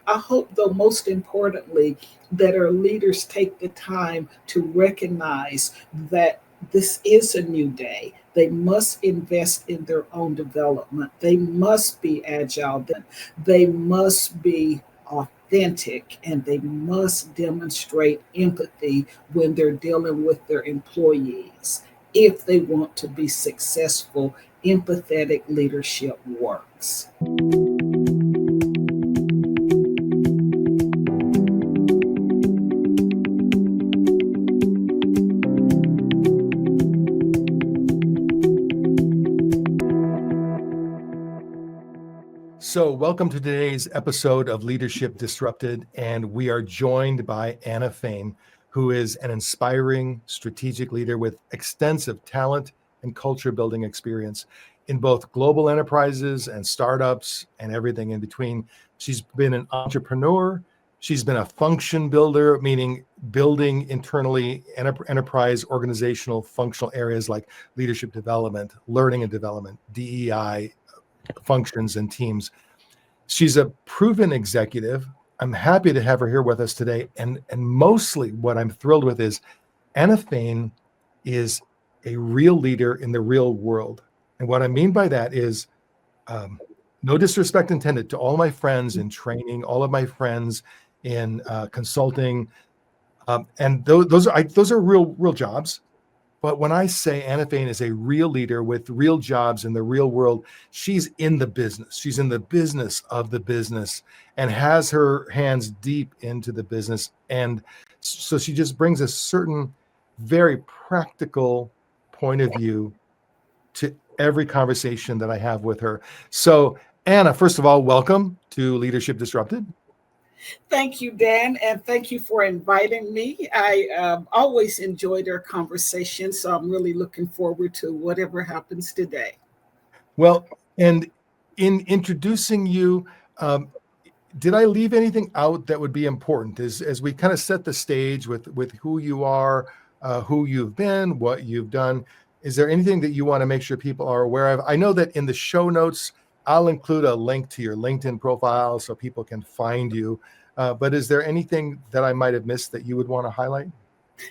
I hope, though, most importantly, that our leaders take the time to recognize that this is a new day. They must invest in their own development. They must be agile. They must be authentic, and they must demonstrate empathy when they're dealing with their employees. If they want to be successful, empathetic leadership works. So, welcome to today's episode of Leadership Disrupted, and we are joined by Anna Fain, who is an inspiring strategic leader with extensive talent and culture building experience in both global enterprises and startups and everything in between. She's been an entrepreneur. She's been a function builder, meaning building internally enterprise organizational functional areas like leadership development, learning and development, DEI, functions and teams. She's a proven executive. I'm happy to have her here with us today. And mostly what I'm thrilled with is Anna Fain is a real leader in the real world. And what I mean by that is no disrespect intended to all my friends in training, all of my friends in consulting. And those are real jobs. But when I say Anna Fain is a real leader with real jobs in the real world, she's in the business. She's in the business of the business and has her hands deep into the business. And so she just brings a certain very practical point of view to every conversation that I have with her. So Anna, first of all, welcome to Leadership Disrupted. Thank you, Dan, and thank you for inviting me. I always enjoyed our conversation, so I'm really looking forward to whatever happens today. Well, and in introducing you, did I leave anything out that would be important as we kind of set the stage with who you are, who you've been, what you've done? Is there anything that you want to make sure people are aware of? I know that in the show notes, I'll include a link to your LinkedIn profile so people can find you. But is there anything that I might have missed that you would want to highlight?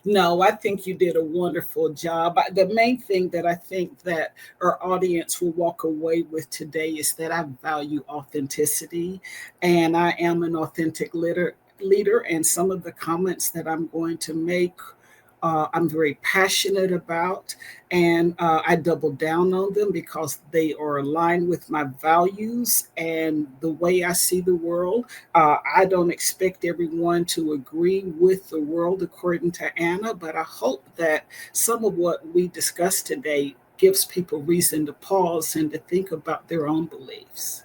No, I think you did a wonderful job. The main thing that I think that our audience will walk away with today is that I value authenticity, and I am an authentic leader, and some of the comments that I'm going to make I'm very passionate about, and I double down on them because they are aligned with my values and the way I see the world. I don't expect everyone to agree with the world according to Anna, but I hope that some of what we discussed today gives people reason to pause and to think about their own beliefs.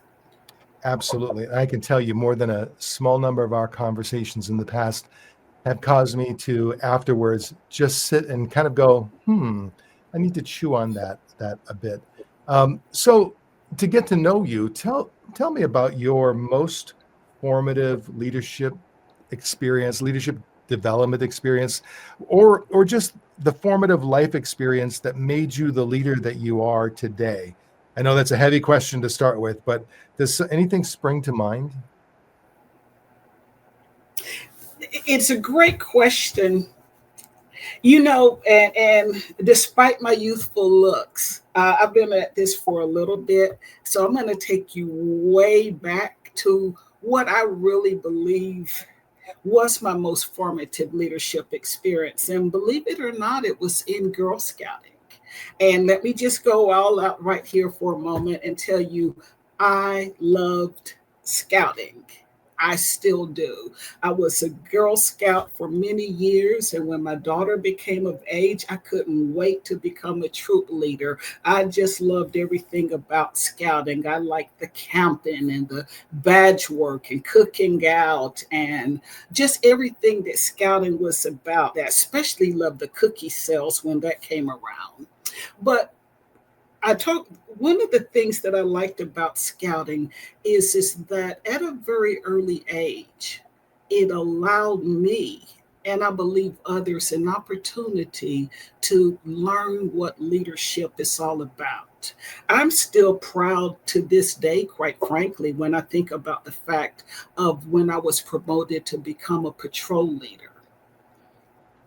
Absolutely. I can tell you more than a small number of our conversations in the past have caused me to afterwards just sit and kind of go, I need to chew on that a bit. So to get to know you, tell me about your most formative leadership experience, leadership development experience, or just the formative life experience that made you the leader that you are today. I know that's a heavy question to start with, but does anything spring to mind? It's a great question. And despite my youthful looks, I've been at this for a little bit. So I'm going to take you way back to what I really believe was my most formative leadership experience. And believe it or not, it was in Girl Scouting. And let me just go all out right here for a moment and tell you, I loved scouting. I still do. I was a Girl Scout for many years, and when my daughter became of age, I couldn't wait to become a troop leader. I just loved everything about scouting. I liked the camping and the badge work and cooking out and just everything that scouting was about. I especially loved the cookie sales when that came around. But one of the things that I liked about scouting is that at a very early age, it allowed me and I believe others an opportunity to learn what leadership is all about. I'm still proud to this day, quite frankly, when I think about the fact of when I was promoted to become a patrol leader.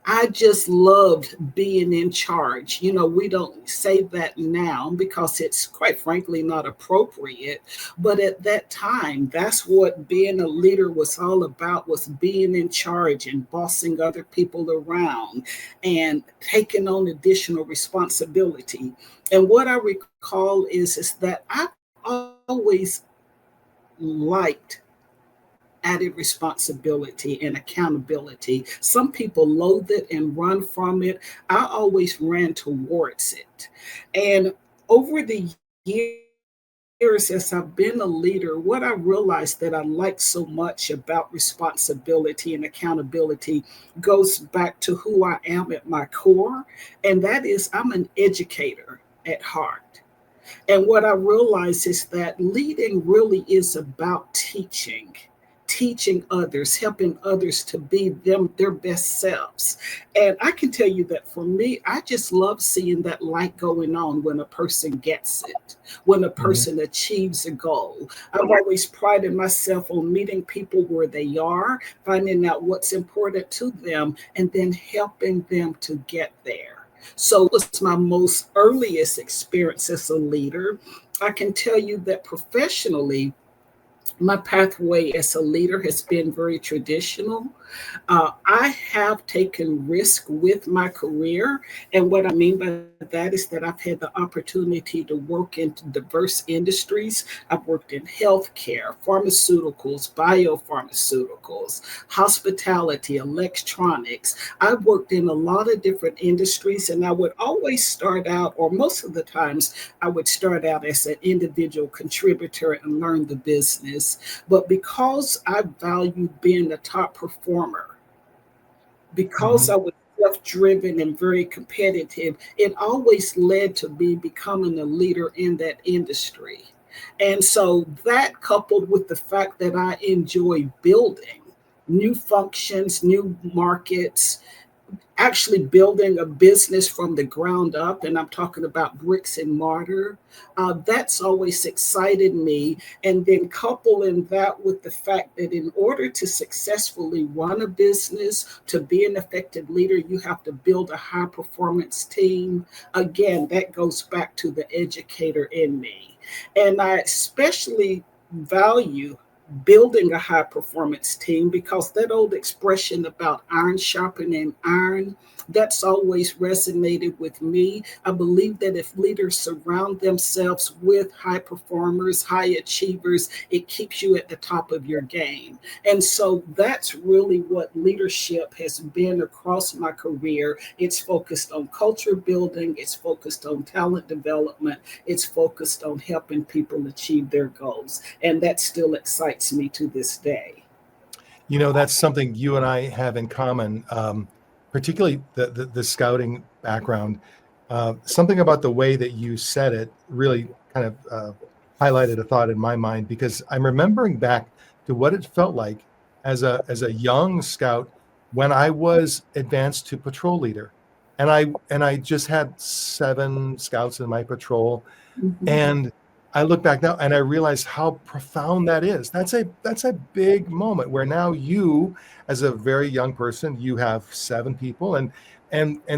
I just loved being in charge. We don't say that now because it's quite frankly not appropriate. But at that time, that's what being a leader was all about, was being in charge and bossing other people around and taking on additional responsibility. And what I recall is that I've always liked added responsibility and accountability. Some people loathe it and run from it. I always ran towards it. And over the years, as I've been a leader, what I realized that I like so much about responsibility and accountability goes back to who I am at my core, and that is I'm an educator at heart. And what I realize is that leading really is about teaching others, helping others to be their best selves. And I can tell you that for me, I just love seeing that light going on when a person gets it, when a Mhm. person achieves a goal. I've always prided myself on meeting people where they are, finding out what's important to them, and then helping them to get there. So it was my most earliest experience as a leader. I can tell you that professionally, my pathway as a leader has been very traditional. I have taken risk with my career, and what I mean by that is that I've had the opportunity to work in diverse industries. I've worked in healthcare, pharmaceuticals, biopharmaceuticals, hospitality, electronics. I've worked in a lot of different industries, and I would always start out, or most of the times, I would start out as an individual contributor and learn the business. But because I valued being a top performer, because Mhm. I was self driven and very competitive, it always led to me becoming a leader in that industry. And so that coupled with the fact that I enjoy building new functions, new markets, actually building a business from the ground up, and I'm talking about bricks and mortar. That's always excited me. And then coupling that with the fact that in order to successfully run a business, to be an effective leader, you have to build a high performance team. Again, that goes back to the educator in me. And I especially value building a high performance team because that old expression about iron sharpening iron, that's always resonated with me. I believe that if leaders surround themselves with high performers, high achievers, it keeps you at the top of your game. And so that's really what leadership has been across my career. It's focused on culture building, it's focused on talent development, it's focused on helping people achieve their goals. And that still excites me to this day. That's something you and I have in common, particularly the scouting background. Something about the way that you said it really kind of highlighted a thought in my mind because I'm remembering back to what it felt like as a young scout when I was advanced to patrol leader, and I just had 7 scouts in my patrol, Mhm. and I look back now and I realize how profound that is. That's a big moment where now you, as a very young person, you have 7 people, and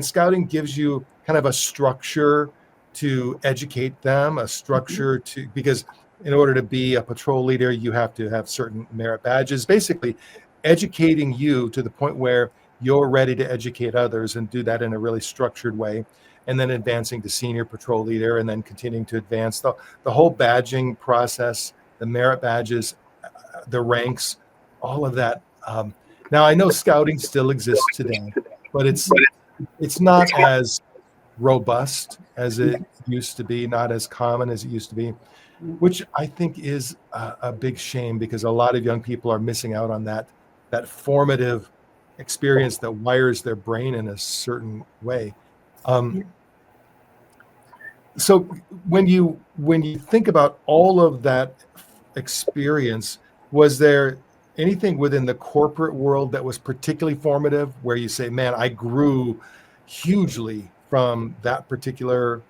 scouting gives you kind of a structure to educate them, a Mhm. structure to because in order to be a patrol leader, you have to have certain merit badges, basically educating you to the point where you're ready to educate others and do that in a really structured way, and then advancing to senior patrol leader, and then continuing to advance the whole badging process, the merit badges, the ranks, all of that. Now I know scouting still exists today, but it's not as robust as it used to be, not as common as it used to be, which I think is a big shame because a lot of young people are missing out on that formative experience that wires their brain in a certain way. Um, so when you think about all of that experience, was there anything within the corporate world that was particularly formative, where you say, man, I grew hugely from that particular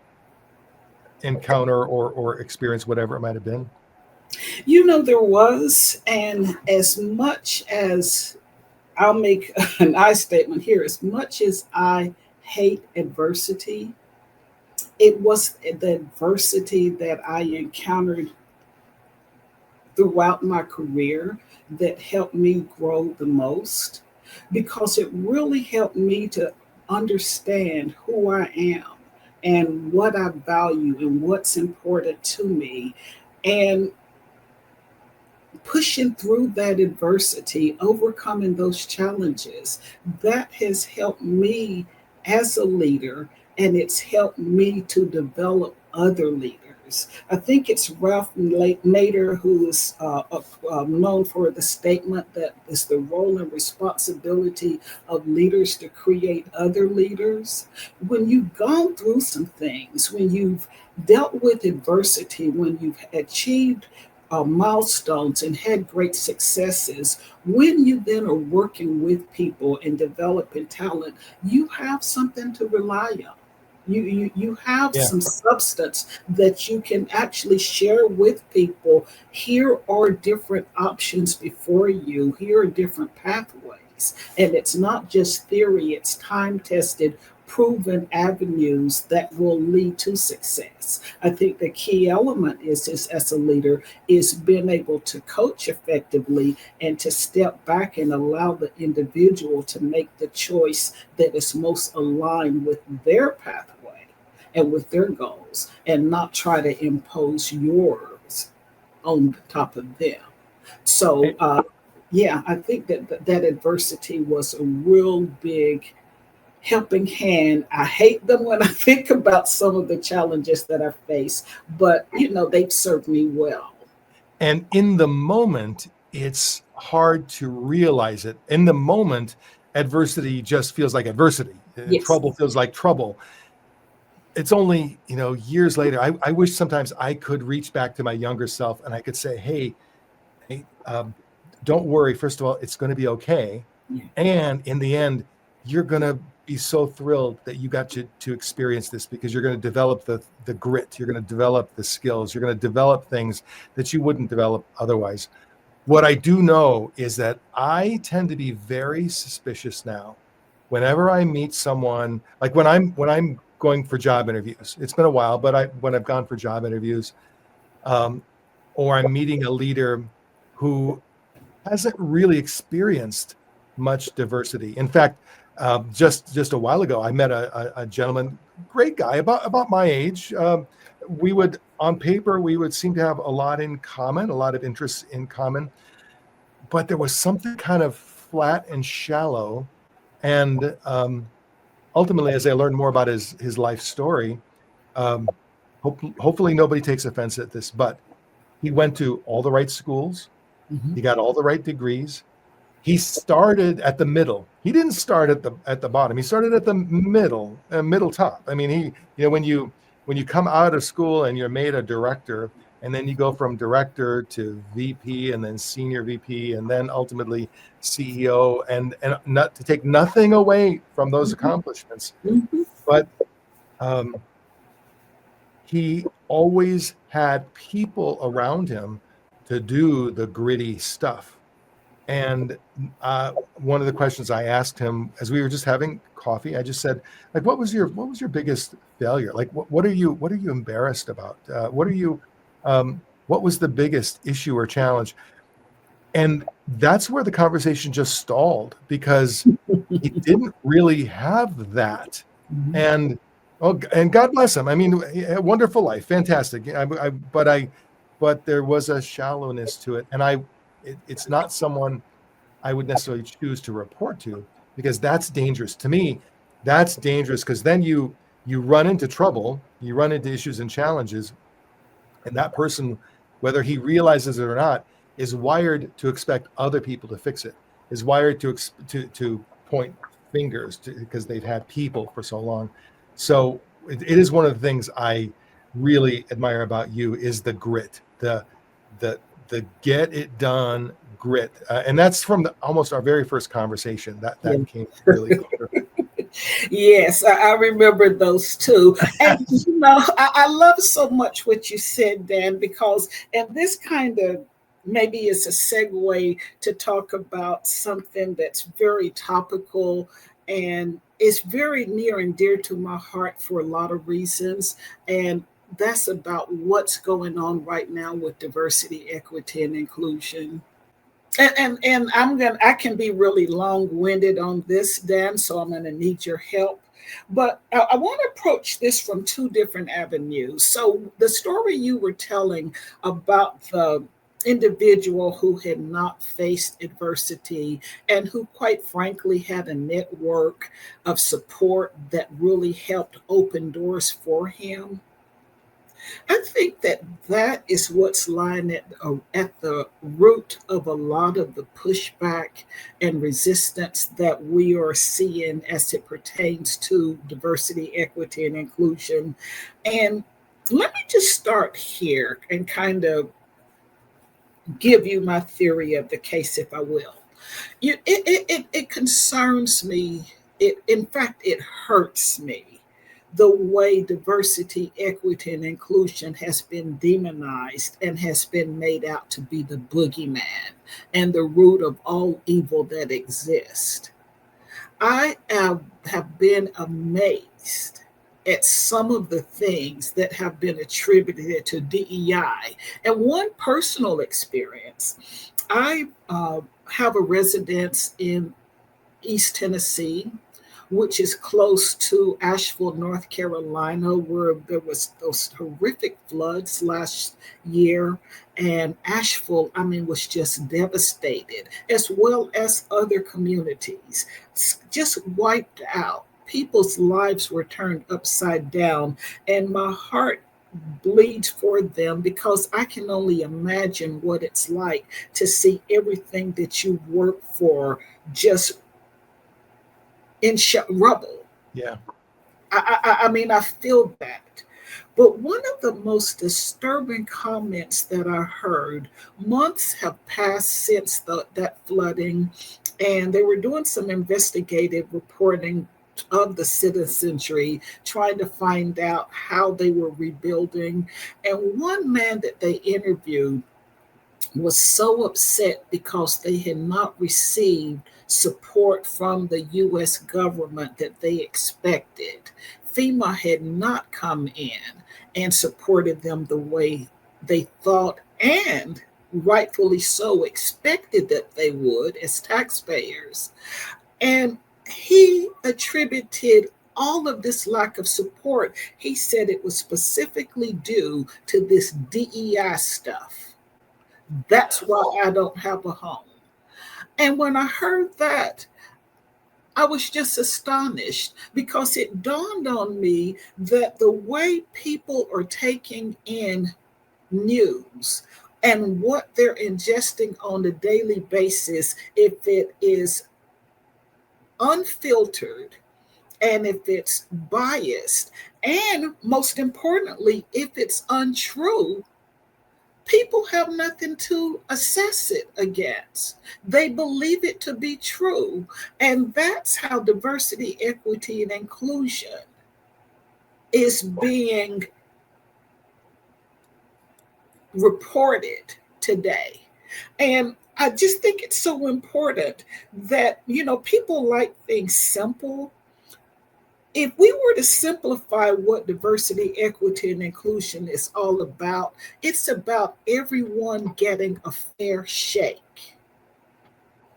encounter or experience, whatever it might have been? There was, and as much as I'll make an I statement here, as much as I hate adversity, it was the adversity that I encountered throughout my career that helped me grow the most because it really helped me to understand who I am and what I value and what's important to me. And pushing through that adversity, overcoming those challenges, that has helped me as a leader, and it's helped me to develop other leaders. I think it's Ralph Nader who is known for the statement that it's the role and responsibility of leaders to create other leaders. When you've gone through some things, when you've dealt with adversity, when you've achieved milestones and had great successes, when you then are working with people and developing talent, you have something to rely on. You have Yeah. some substance that you can actually share with people. Here are different options before you. Here are different pathways. And it's not just theory, it's time tested, proven avenues that will lead to success. I think the key element is as a leader is being able to coach effectively and to step back and allow the individual to make the choice that is most aligned with their pathway and with their goals and not try to impose yours on top of them. So, yeah, I think that adversity was a real big helping hand. I hate them when I think about some of the challenges that I face, but they've served me well. And in the moment, it's hard to realize it. In the moment, adversity just feels like adversity. Yes. Trouble feels like trouble. It's only, years later. I wish sometimes I could reach back to my younger self and I could say, hey, don't worry. First of all, it's going to be okay. Yeah. And in the end, you're going to be so thrilled that you got to experience this because you're going to develop the grit. You're going to develop the skills. You're going to develop things that you wouldn't develop otherwise. What I do know is that I tend to be very suspicious now. Whenever I meet someone, like when I'm going for job interviews, it's been a while, but when I've gone for job interviews, um, or I'm meeting a leader who hasn't really experienced much diversity. In fact, just a while ago, I met a gentleman, great guy, about my age. We would, on paper, we would seem to have a lot in common, a lot of interests in common, but there was something kind of flat and shallow. And ultimately, as I learned more about his life story, um, hopefully nobody takes offense at this, but he went to all the right schools. Mhm. He got all the right degrees. He started at the middle. He didn't start at the bottom. He started at the middle top. I mean, when you come out of school and you're made a director, and then you go from director to VP, and then senior VP, and then ultimately CEO, and not to take nothing away from those Mhm. accomplishments, Mhm. but um, he always had people around him to do the gritty stuff. And one of the questions I asked him as we were just having coffee, I just said, like, what was your biggest failure? Like, what are you embarrassed about? What was the biggest issue or challenge? And that's where the conversation just stalled because he didn't really have that. Mhm. And and God bless him. I mean, a wonderful life, fantastic. But there was a shallowness to it, and it's not someone I would necessarily choose to report to because that's dangerous to me. That's dangerous because then you run into trouble, you run into issues and challenges, and that person, whether he realizes it or not, is wired to expect other people to fix it. Is wired to point fingers because they've had people for so long. So it is one of the things I really admire about you is the grit, the get it done, grit. And that's from almost our very first conversation Yeah. that came really clear. Yes, I remember those two. And, I love so much what you said, Dan, because, and this kind of maybe is a segue to talk about something that's very topical and it's very near and dear to my heart for a lot of reasons. And that's about what's going on right now with diversity, equity, and inclusion. And I can be really long-winded on this, Dan, so I'm gonna need your help. But I want to approach this from two different avenues. So the story you were telling about the individual who had not faced adversity and who quite frankly had a network of support that really helped open doors for him. I think that that is what's lying at the root of a lot of the pushback and resistance that we are seeing as it pertains to diversity, equity, and inclusion. And let me just start here and kind of give you my theory of the case, if I will. It concerns me. In fact, it hurts me the way diversity, equity, and inclusion has been demonized and has been made out to be the boogeyman and the root of all evil that exists. I have been amazed at some of the things that have been attributed to DEI. And one personal experience, I have a residence in East Tennessee, which is close to Asheville, North Carolina, where there was those horrific floods last year. And Asheville, I mean, was just devastated, as well as other communities, just wiped out. People's lives were turned upside down. And my heart bleeds for them because I can only imagine what it's like to see everything that you work for just in rubble. Yeah. I mean, I feel that. But one of the most disturbing comments that I heard, months have passed since that flooding, and they were doing some investigative reporting of the citizenry, trying to find out how they were rebuilding. And one man that they interviewed was so upset because they had not received support from the US government that they expected. FEMA had not come in and supported them the way they thought and rightfully so expected that they would as taxpayers. And he attributed all of this lack of support. He said it was specifically due to this DEI stuff. That's why I don't have a home. And when I heard that, I was just astonished because it dawned on me that the way people are taking in news and what they're ingesting on a daily basis, if it is unfiltered and if it's biased, and most importantly, if it's untrue, people have nothing to assess it against. They believe it to be true. And that's how diversity, equity, and inclusion is being reported today. And I just think it's so important that, people like things simple. If we were to simplify what diversity, equity, and inclusion is all about, it's about everyone getting a fair shake.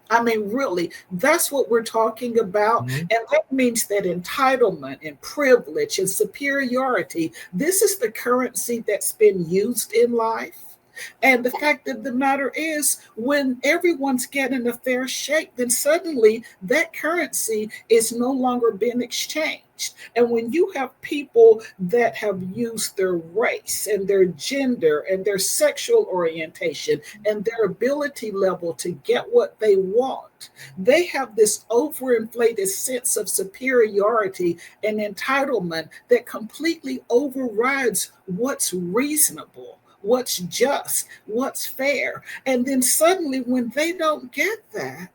I mean, really, that's what we're talking about. Mhm. And that means that entitlement and privilege and superiority, this is the currency that's been used in life. And the fact of the matter is, when everyone's getting a fair shake, then suddenly that currency is no longer being exchanged. And when you have people that have used their race and their gender and their sexual orientation and their ability level to get what they want, they have this overinflated sense of superiority and entitlement that completely overrides what's reasonable, what's just, what's fair. And then suddenly, when they don't get that,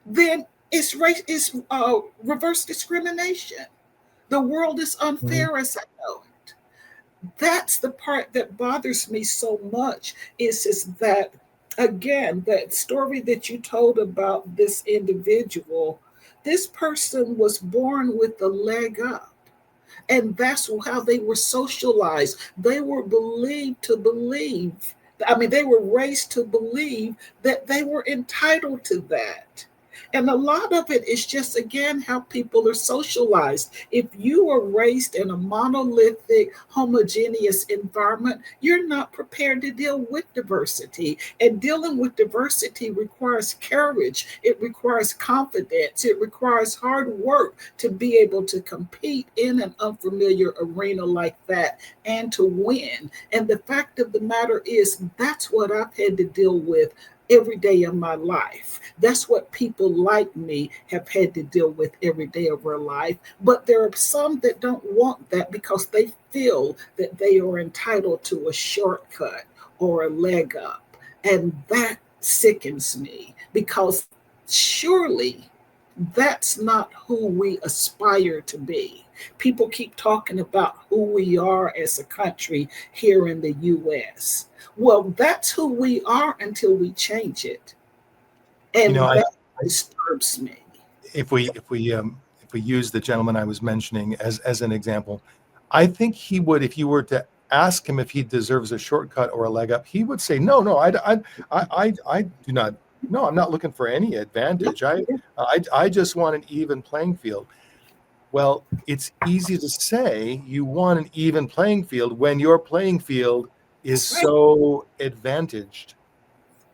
then it's reverse discrimination. The world is Mhm. unfair as I know it. That's the part that bothers me so much. Is that, again, that story that you told about this individual, this person was born with a leg up, and that's how they were socialized. They were believed to believe, I mean, they were raised to believe that they were entitled to that. And a lot of it is just, again, how people are socialized. If you are raised in a monolithic, homogeneous environment, you're not prepared to deal with diversity. And dealing with diversity requires courage, it requires confidence, it requires hard work to be able to compete in an unfamiliar arena like that and to win. And the fact of the matter is, that's what I've had to deal with every day of my life. That's what people like me have had to deal with every day of their life. But there are some that don't want that because they feel that they are entitled to a shortcut or a leg up. And that sickens me because surely that's not who we aspire to be. People keep talking about who we are as a country here in the US. Well, that's who we are until we change it. You know, And I, that I disturbs me. if we use the gentleman I was mentioning as an example, I think he would, if you were to ask him if he deserves a shortcut or a leg up, he would say, no, no, I do not. No, I'm not looking for any Yeah, advantage. yeah, I just want an even playing field. Well, it's easy to say you want an even playing field when your playing field is that's right. so advantaged.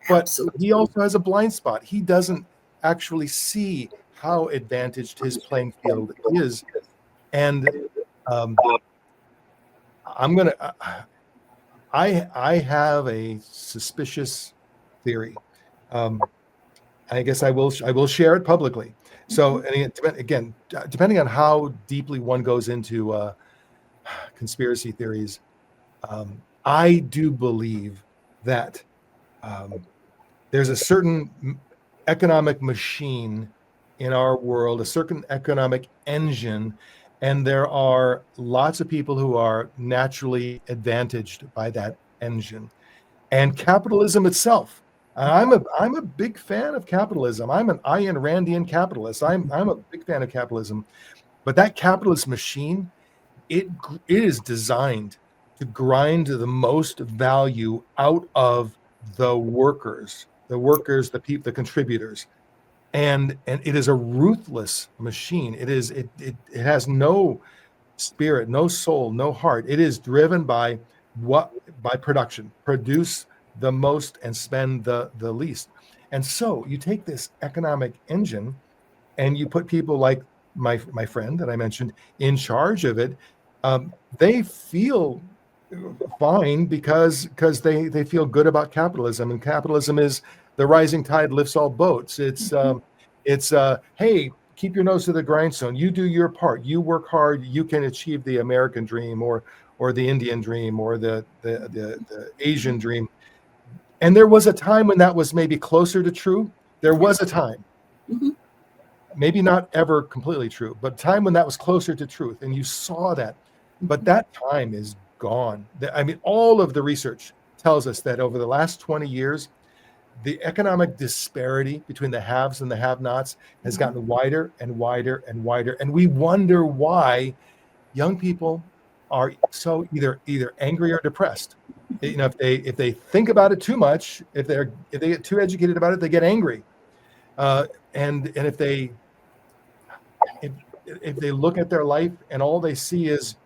But he Absolutely. also has a blind spot. He doesn't actually see how advantaged his playing field is. And um, I'm gonna. I have a suspicious theory. Um, I guess I will share it publicly. So, Mhm. and again, depending on how deeply one goes into conspiracy theories, I do believe that um, there's a certain economic machine in our world, a certain economic engine, and there are lots of people who are naturally advantaged by that engine. And capitalism itself. I'm a big fan of capitalism. I'm an Ayn Randian capitalist. I'm a big fan of capitalism. But that capitalist machine, it is designed to grind the most value out of the people, the contributors, and it is a ruthless machine. It has no spirit, no soul, no heart. It is driven by what by production, produce the most and spend the least. And so you take this economic engine and you put people like my friend that I mentioned in charge of it, they feel fine because they feel good about capitalism, and capitalism is the rising tide lifts all boats. It's hey, keep your nose to the grindstone. You do your part. You work hard. You can achieve the American dream or the Indian dream or the Asian dream. And there was a time when that was maybe closer to true. There Yeah. was a time, Mhm. maybe not ever completely true, but time when that was closer to truth, and you saw that. But Mhm. that time is gone. I mean, all of the research tells us that over the last 20 years, the economic disparity between the haves and the have-nots has Mhm. gotten wider and wider and wider, and we wonder why young people are so either angry or depressed. You know, if they think about it too much, if they get too educated about it, they get angry. Uh, and if if they look at their life and all they see is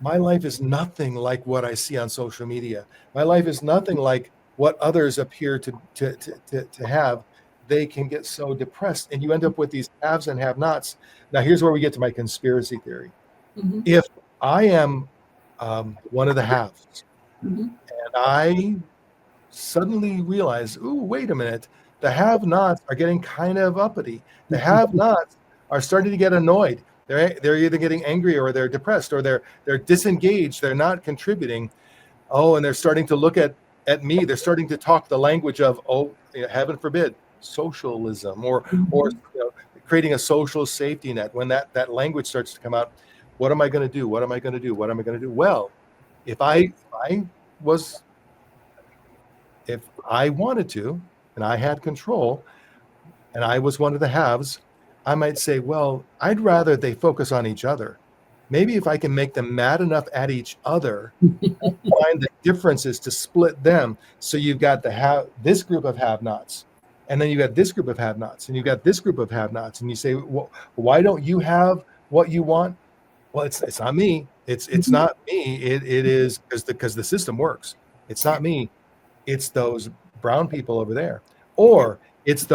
my life is nothing like what I see on social media. My life is nothing like what others appear to have. They can get so depressed, and you end up with these haves and have-nots. Now, here's where we get to my conspiracy theory. Mhm. If I am one of the haves, Mhm. and I suddenly realize, ooh, wait a minute, the have-nots are getting kind of uppity. The have-nots are starting to get annoyed. They're either getting angry or they're depressed or they're disengaged. They're not contributing. Oh, and they're starting to look at me. They're starting to talk the language of, oh, heaven forbid, socialism, or Mhm. creating a social safety net. When that language starts to come out, what am I going to do? What am I going to do? What am I going to do? Well, if I was if I wanted to, and I had control, and I was one of the haves, I might say, well, I'd rather they focus on each other. Maybe if I can make them mad enough at each other, find the differences to split them. So you've got this group of have-nots, and then you got this group of have-nots, and you've got this group of have-nots, and you say, well, why don't you have what you want? Well, it's not me. It's Mhm. not me. It is because the system works. It's not me. It's those brown people over there, Yeah. or it's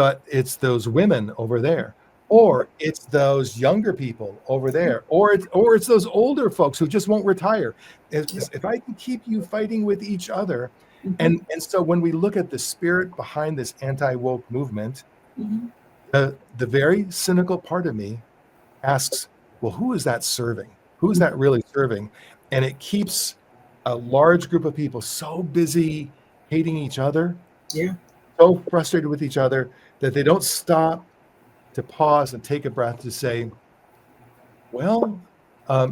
those women over there, or it's those younger people over there, or it's those older folks who just won't retire. Yeah. If I can keep you fighting with each other, Mhm. and so when we look at the spirit behind this anti-woke movement, Mhm. the very cynical part of me asks, well, who is that serving? Who is that Mhm. really serving? And it keeps a large group of people so busy hating each other, Yeah. so frustrated with each other, that they don't stop to pause and take a breath to say, well,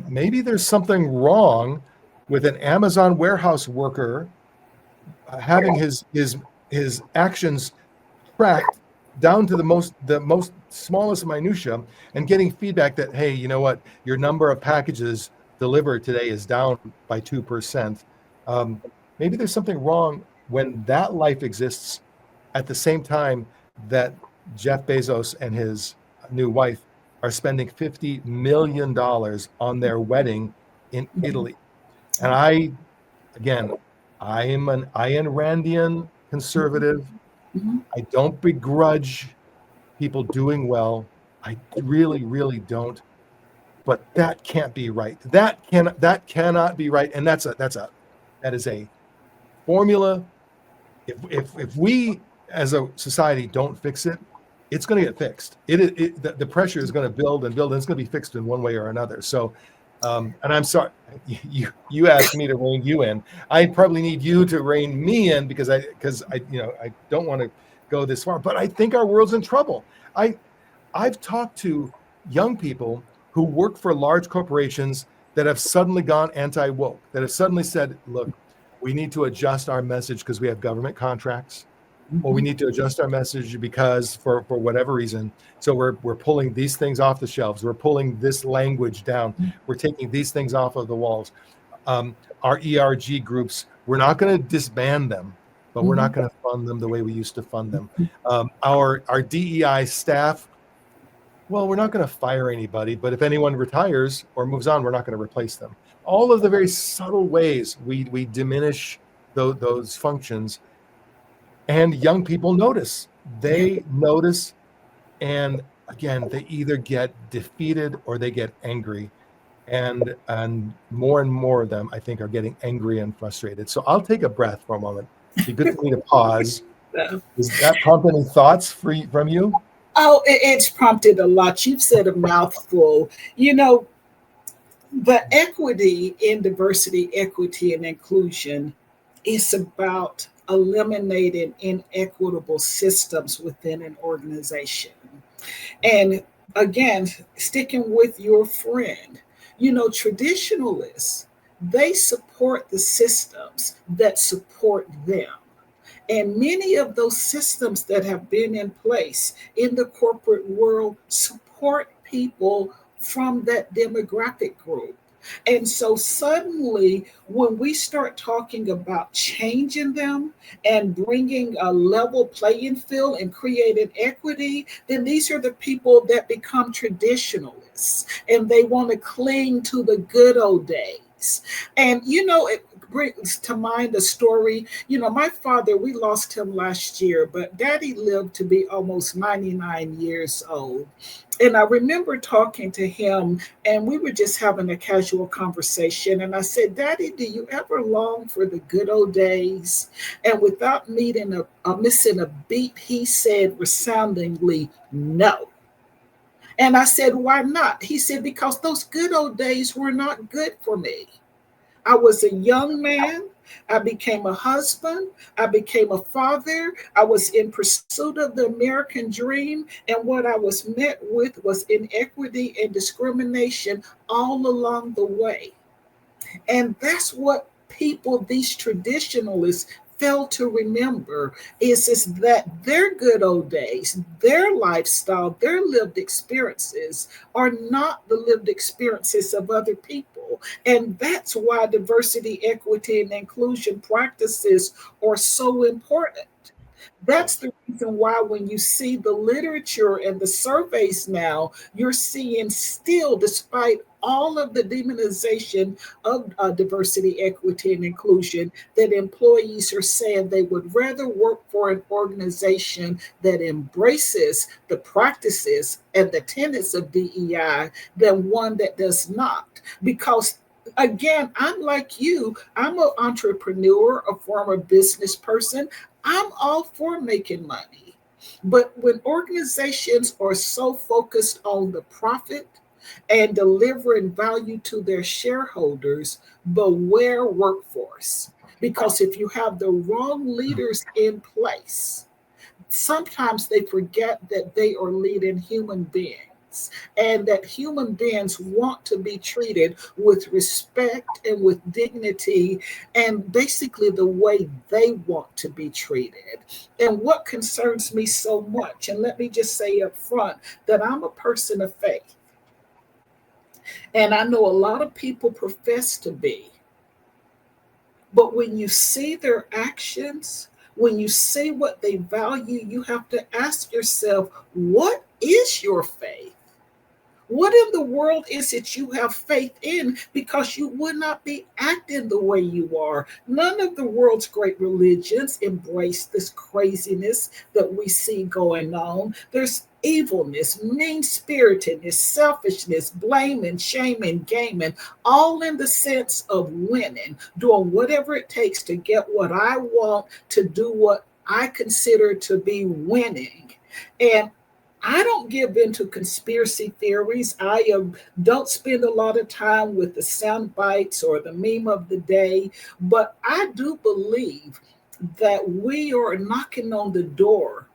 maybe there's something wrong with an Amazon warehouse worker having his actions tracked down to the most smallest minutia, and getting feedback that, hey, you know what, your number of packages delivered today is down by 2%. Maybe there's something wrong when that life exists at the same time that Jeff Bezos and his new wife are spending $50 million on their wedding in Mhm. Italy. And again, I am an Ayn Randian conservative. Mhm. I don't begrudge people doing well. I really, really don't. But that can't be right. That cannot be right. And that is a formula. If we as a society don't fix it, it's going to get fixed. The pressure is going to build and build, and it's going to be fixed in one way or another. So, and I'm sorry, you asked me to rein you in. I probably need you to rein me in because I don't want to go this far. But I think our world's in trouble. I I've talked to young people who work for large corporations that have suddenly gone anti-woke, that have suddenly said, look, we need to adjust our message because we have government contracts, or we Mhm. need to adjust our message because for whatever reason. So we're pulling these things off the shelves. We're pulling this language down. We're taking these things off of the walls. Our ERG groups, we're not going to disband them, but we're not Mhm. going to fund them the way we used to fund them. Our DEI staff, well, we're not going to fire anybody, but if anyone retires or moves on, we're not going to replace them. All of the very subtle ways we diminish those functions, and young people notice. Yeah. They notice, and again, they either get defeated or they get angry, and more of them, I think, are getting angry and frustrated. So I'll take a breath for a moment. Be good for me to pause. Uh, Does that prompt any thoughts from you? Oh, it's prompted a lot. You've said a mouthful. You know, the equity in diversity, equity, and inclusion is about eliminating inequitable systems within an organization. And again, sticking with your friend, traditionalists, they support the systems that support them. And many of those systems that have been in place in the corporate world support people from that demographic group. And so suddenly, when we start talking about changing them and bringing a level playing field and creating equity, then these are the people that become traditionalists and they want to cling to the good old days. And, it brings to mind a story. My father, we lost him last year, but daddy lived to be almost 99 years old. And I remember talking to him, and we were just having a casual conversation. And I said, Daddy, do you ever long for the good old days? And without missing a beat, he said resoundingly, no. And I said, why not? He said, because those good old days were not good for me. I was a young man. I became a husband. I became a father. I was in pursuit of the American dream. And what I was met with was inequity and discrimination all along the way. And that's what people, these traditionalists, fail to remember is that their good old days, their lifestyle, their lived experiences are not the lived experiences of other people. And that's why diversity, equity, and inclusion practices are so important. That's the reason why when you see the literature and the surveys now, you're seeing still, despite all of the demonization of diversity, equity, and inclusion, that employees are saying they would rather work for an organization that embraces the practices and the tenets of DEI than one that does not. Because again, I'm like you, I'm an entrepreneur, a former business person. I'm all for making money. But when organizations are so focused on the profit and delivering value to their shareholders, beware workforce. Because if you have the wrong leaders in place, sometimes they forget that they are leading human beings and that human beings want to be treated with respect and with dignity and basically the way they want to be treated. And what concerns me so much, and let me just say up front that I'm a person of faith, and I know a lot of people profess to be. But when you see their actions, when you see what they value, you have to ask yourself, what is your faith? What in the world is it you have faith in? Because you would not be acting the way you are. None of the world's great religions embrace this craziness that we see going on. There's evilness, mean spiritedness, selfishness, blaming, shaming, gaming, all in the sense of winning, doing whatever it takes to get what I want, to do what I consider to be winning. And I don't give in to conspiracy theories. Don't spend a lot of time with the sound bites or the meme of the day, but I do believe that we are knocking on the door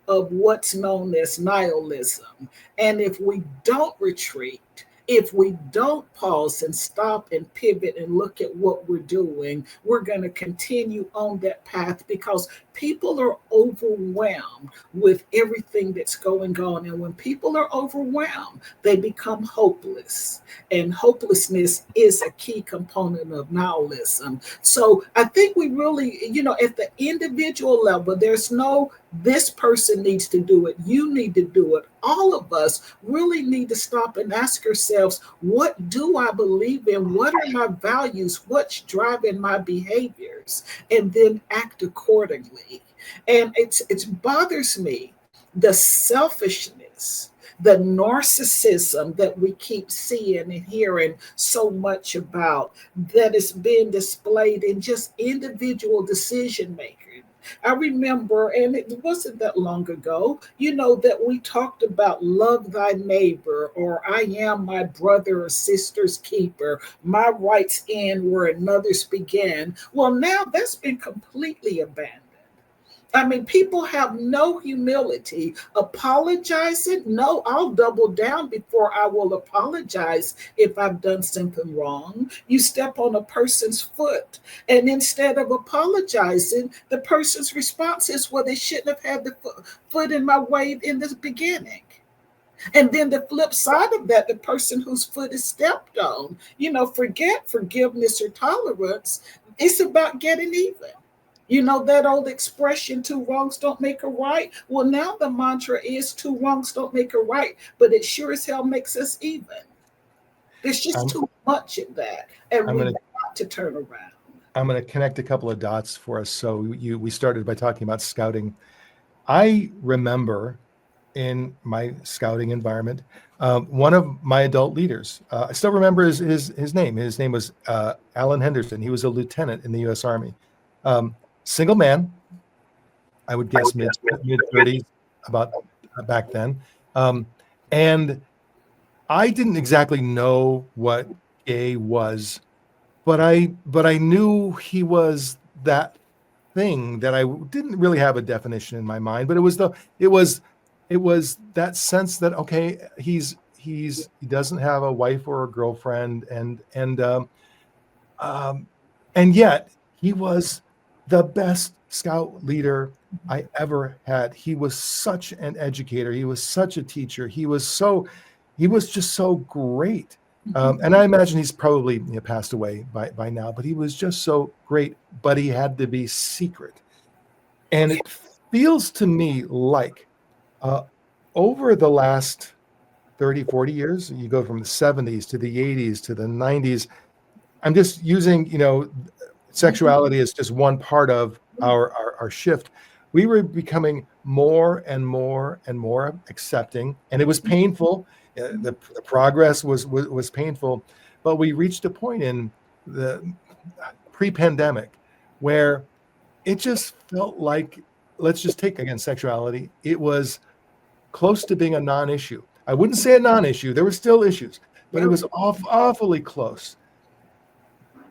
of what's known as nihilism. And if we don't retreat, if we don't pause and stop and pivot and look at what we're doing, we're going to continue on that path because people are overwhelmed with everything that's going on. And when people are overwhelmed, they become hopeless. And hopelessness is a key component of nihilism. So I think we really, at the individual level, there's no this person needs to do it. You need to do it. All of us really need to stop and ask ourselves, what do I believe in? What are my values? What's driving my behaviors? And then act accordingly. And it bothers me the selfishness, the narcissism that we keep seeing and hearing so much about that is being displayed in just individual decision making. I remember, and it wasn't that long ago, that we talked about love thy neighbor, or I am my brother or sister's keeper, my rights end where another's began. Well, now that's been completely abandoned. I mean, people have no humility. Apologizing? No, I'll double down before I will apologize if I've done something wrong. You step on a person's foot, and instead of apologizing, the person's response is, well, they shouldn't have had the foot in my way in the beginning. And then the flip side of that, the person whose foot is stepped on, forget forgiveness or tolerance. It's about getting even. That old expression, two wrongs don't make a right. Well, now the mantra is two wrongs don't make a right, but it sure as hell makes us even. There's just I'm, too much of that. And I'm we've going to got to turn around. I'm going to connect a couple of dots for us. So we started by talking about scouting. I remember in my scouting environment, one of my adult leaders. I still remember his name. His name was Alan Henderson. He was a lieutenant in the U.S. Army. Single man, I would guess mid 30s, about back then. And I didn't exactly know what gay was, but I knew he was that thing that I didn't really have a definition in my mind, but it was it was that sense that okay, he doesn't have a wife or a girlfriend, um, and yet he was the best scout leader I ever had. He was such an educator. He was such a teacher. He was just so great. And I imagine he's probably passed away by now, but he was just so great. But he had to be secret. And it feels to me like uh, over the last 30, 40 years, you go from the 70s to the 80s to the 90s. I'm just using, sexuality is just one part of our shift. We were becoming more and more and more accepting, and it was painful. The progress was painful, but we reached a point in the pre-pandemic where it just felt like, let's just take again sexuality. It was close to being a non-issue. I wouldn't say a non-issue. There were still issues, but it was awfully close.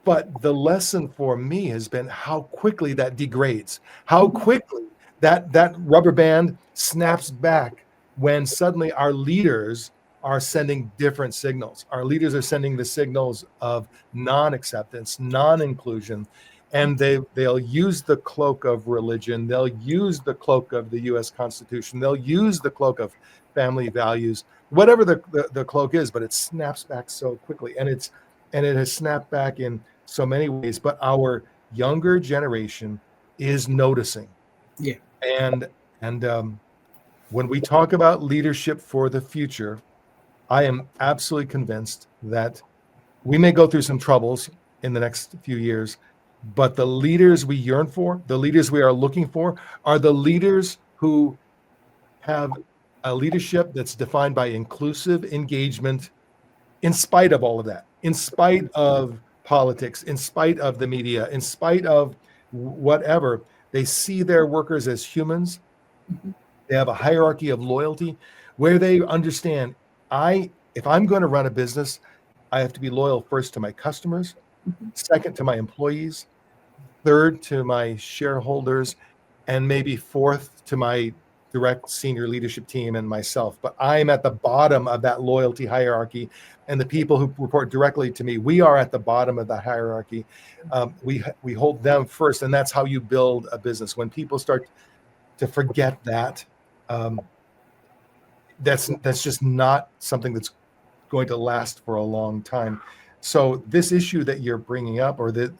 But the lesson for me has been how quickly that degrades, how quickly that rubber band snaps back when suddenly our leaders are sending different signals. Our leaders are sending the signals of non-acceptance, non-inclusion, and they'll use the cloak of religion, they'll use the cloak of the US Constitution, they'll use the cloak of family values, whatever the cloak is, but it snaps back so quickly. And it has snapped back in so many ways, but our younger generation is noticing. Yeah. And when we talk about leadership for the future, I am absolutely convinced that we may go through some troubles in the next few years, but the leaders we yearn for, the leaders we are looking for, are the leaders who have a leadership that's defined by inclusive engagement, in spite of all of that, in spite of politics, in spite of the media, in spite of whatever. They see their workers as humans. They have a hierarchy of loyalty where they understand, if I'm going to run a business, I have to be loyal first to my customers, second to my employees, third to my shareholders, and maybe fourth to my direct senior leadership team and myself. But I'm at the bottom of that loyalty hierarchy, and the people who report directly to me, we are at the bottom of the hierarchy. We hold them first, and that's how you build a business. When people start to forget that, that's just not something that's going to last for a long time. So this issue that you're bringing up, or that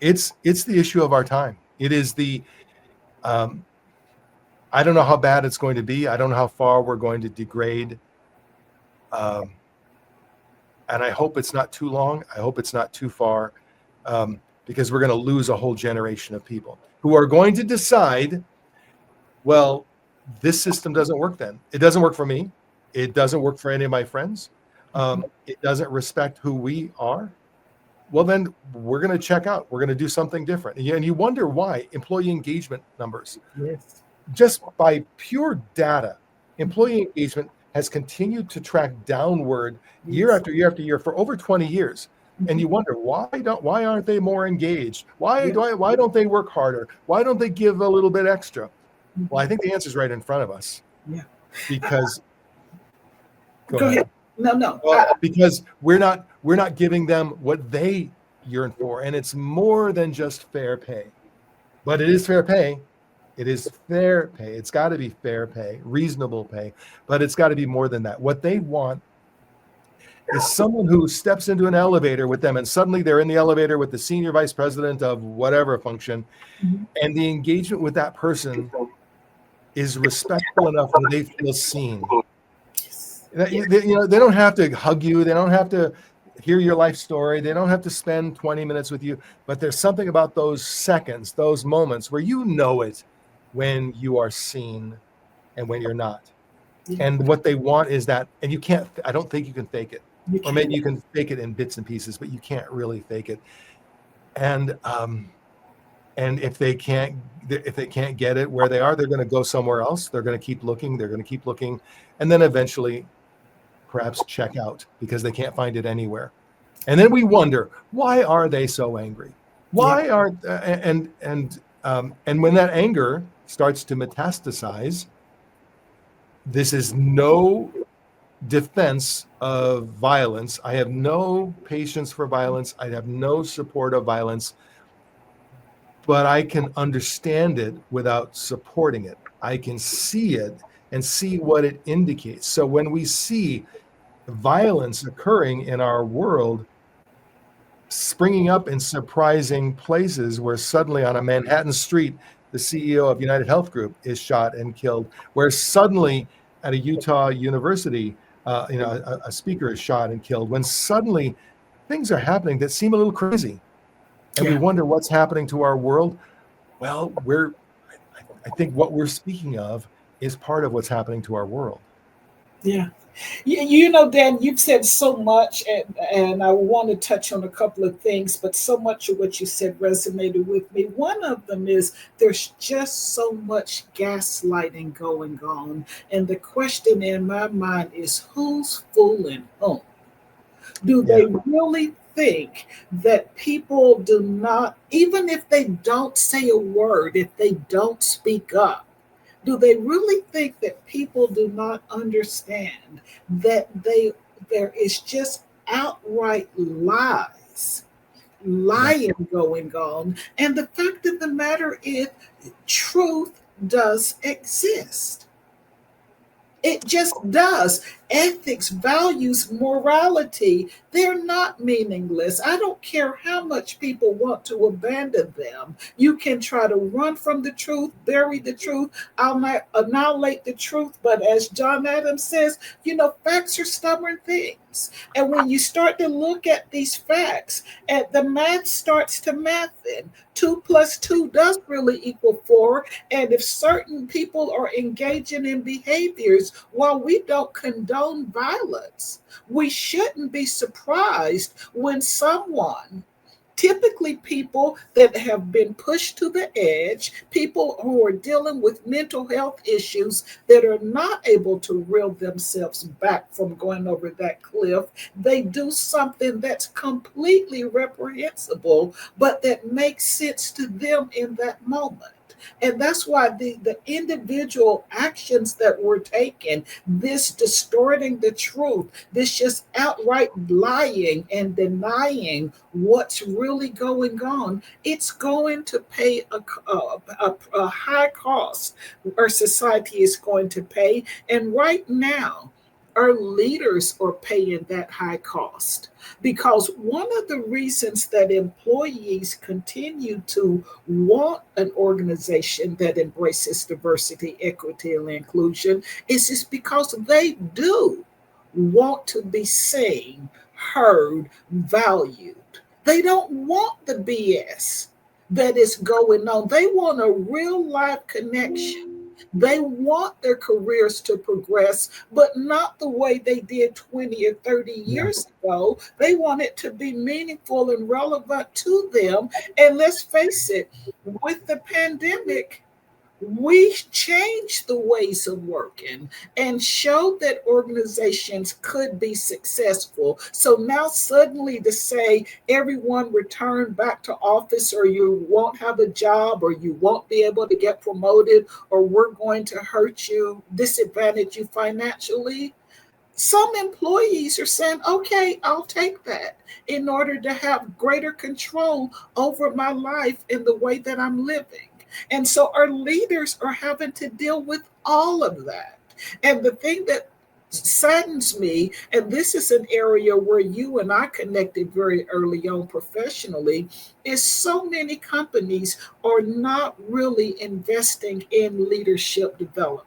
it's the issue of our time. It is the I don't know how bad it's going to be. I don't know how far we're going to degrade. And I hope it's not too long. I hope it's not too far, because we're going to lose a whole generation of people who are going to decide, well, this system doesn't work then. It doesn't work for me. It doesn't work for any of my friends. It doesn't respect who we are. Well, then we're going to check out. We're going to do something different. And you wonder why employee engagement numbers, just by pure data, employee engagement has continued to track downward year after year after year for over 20 years. And you wonder, why aren't they more engaged? Why don't they work harder? Why don't they give a little bit extra? Well, I think the answer is right in front of us. Yeah. Because go ahead. No. Well, because we're not giving them what they yearn for, and it's more than just fair pay. But it is fair pay. It is fair pay. It's got to be fair pay, reasonable pay, but it's got to be more than that. What they want is someone who steps into an elevator with them, and suddenly they're in the elevator with the senior vice president of whatever function, and the engagement with that person is respectful enough that they feel seen. They don't have to hug you. They don't have to hear your life story. They don't have to spend 20 minutes with you. But there's something about those seconds, those moments where you know it when you are seen and when you're not. And what they want is that, and I don't think you can fake it. Or maybe you can fake it in bits and pieces, but you can't really fake it. And if they can't get it where they are, they're going to go somewhere else. They're going to keep looking. They're going to keep looking, and then eventually, perhaps check out because they can't find it anywhere. And then we wonder, why are they so angry? Yeah. Why are and when that anger starts to metastasize, this is no defense of violence. I have no patience for violence. I have no support of violence, but I can understand it without supporting it. I can see it and see what it indicates. So when we see violence occurring in our world, springing up in surprising places, where suddenly on a Manhattan street, the CEO of United Health Group is shot and killed, where suddenly at a Utah university, a speaker is shot and killed, when suddenly things are happening that seem a little crazy. And we Yeah. wonder what's happening to our world. Well, I think what we're speaking of is part of what's happening to our world. Yeah. You know, Dan, you've said so much, and I want to touch on a couple of things, but so much of what you said resonated with me. One of them is there's just so much gaslighting going on. And the question in my mind is who's fooling whom? Do Yeah, they really think that people do not, even if they don't say a word, if they don't speak up, do they really think that people do not understand that there is just outright lies, yeah, lying going on? And the fact of the matter is, truth does exist. It just does. Ethics, values, morality, they're not meaningless. I don't care how much people want to abandon them. You can try to run from the truth, bury the truth, annihilate the truth. But as John Adams says, you know, facts are stubborn things. And when you start to look at these facts, and the math starts to math in. 2 plus 2 does really equal 4. And if certain people are engaging in behaviors, while we don't condone violence, we shouldn't be surprised when someone, typically people that have been pushed to the edge, people who are dealing with mental health issues that are not able to reel themselves back from going over that cliff, they do something that's completely reprehensible, but that makes sense to them in that moment. And that's why the individual actions that were taken, this distorting the truth, this just outright lying and denying what's really going on, it's going to pay a high cost. Our society is going to pay. And right now, our leaders are paying that high cost because one of the reasons that employees continue to want an organization that embraces diversity, equity, and inclusion is just because they do want to be seen, heard, valued. They don't want the BS that is going on. They want a real life connection. They want their careers to progress, but not the way they did 20 or 30 yeah. years ago. They want it to be meaningful and relevant to them. And let's face it, with the pandemic, we changed the ways of working and showed that organizations could be successful. So now, suddenly, to say everyone return back to office, or you won't have a job, or you won't be able to get promoted, or we're going to hurt you, disadvantage you financially, some employees are saying, okay, I'll take that in order to have greater control over my life and the way that I'm living. And so our leaders are having to deal with all of that. And the thing that saddens me, and this is an area where you and I connected very early on professionally, is so many companies are not really investing in leadership development.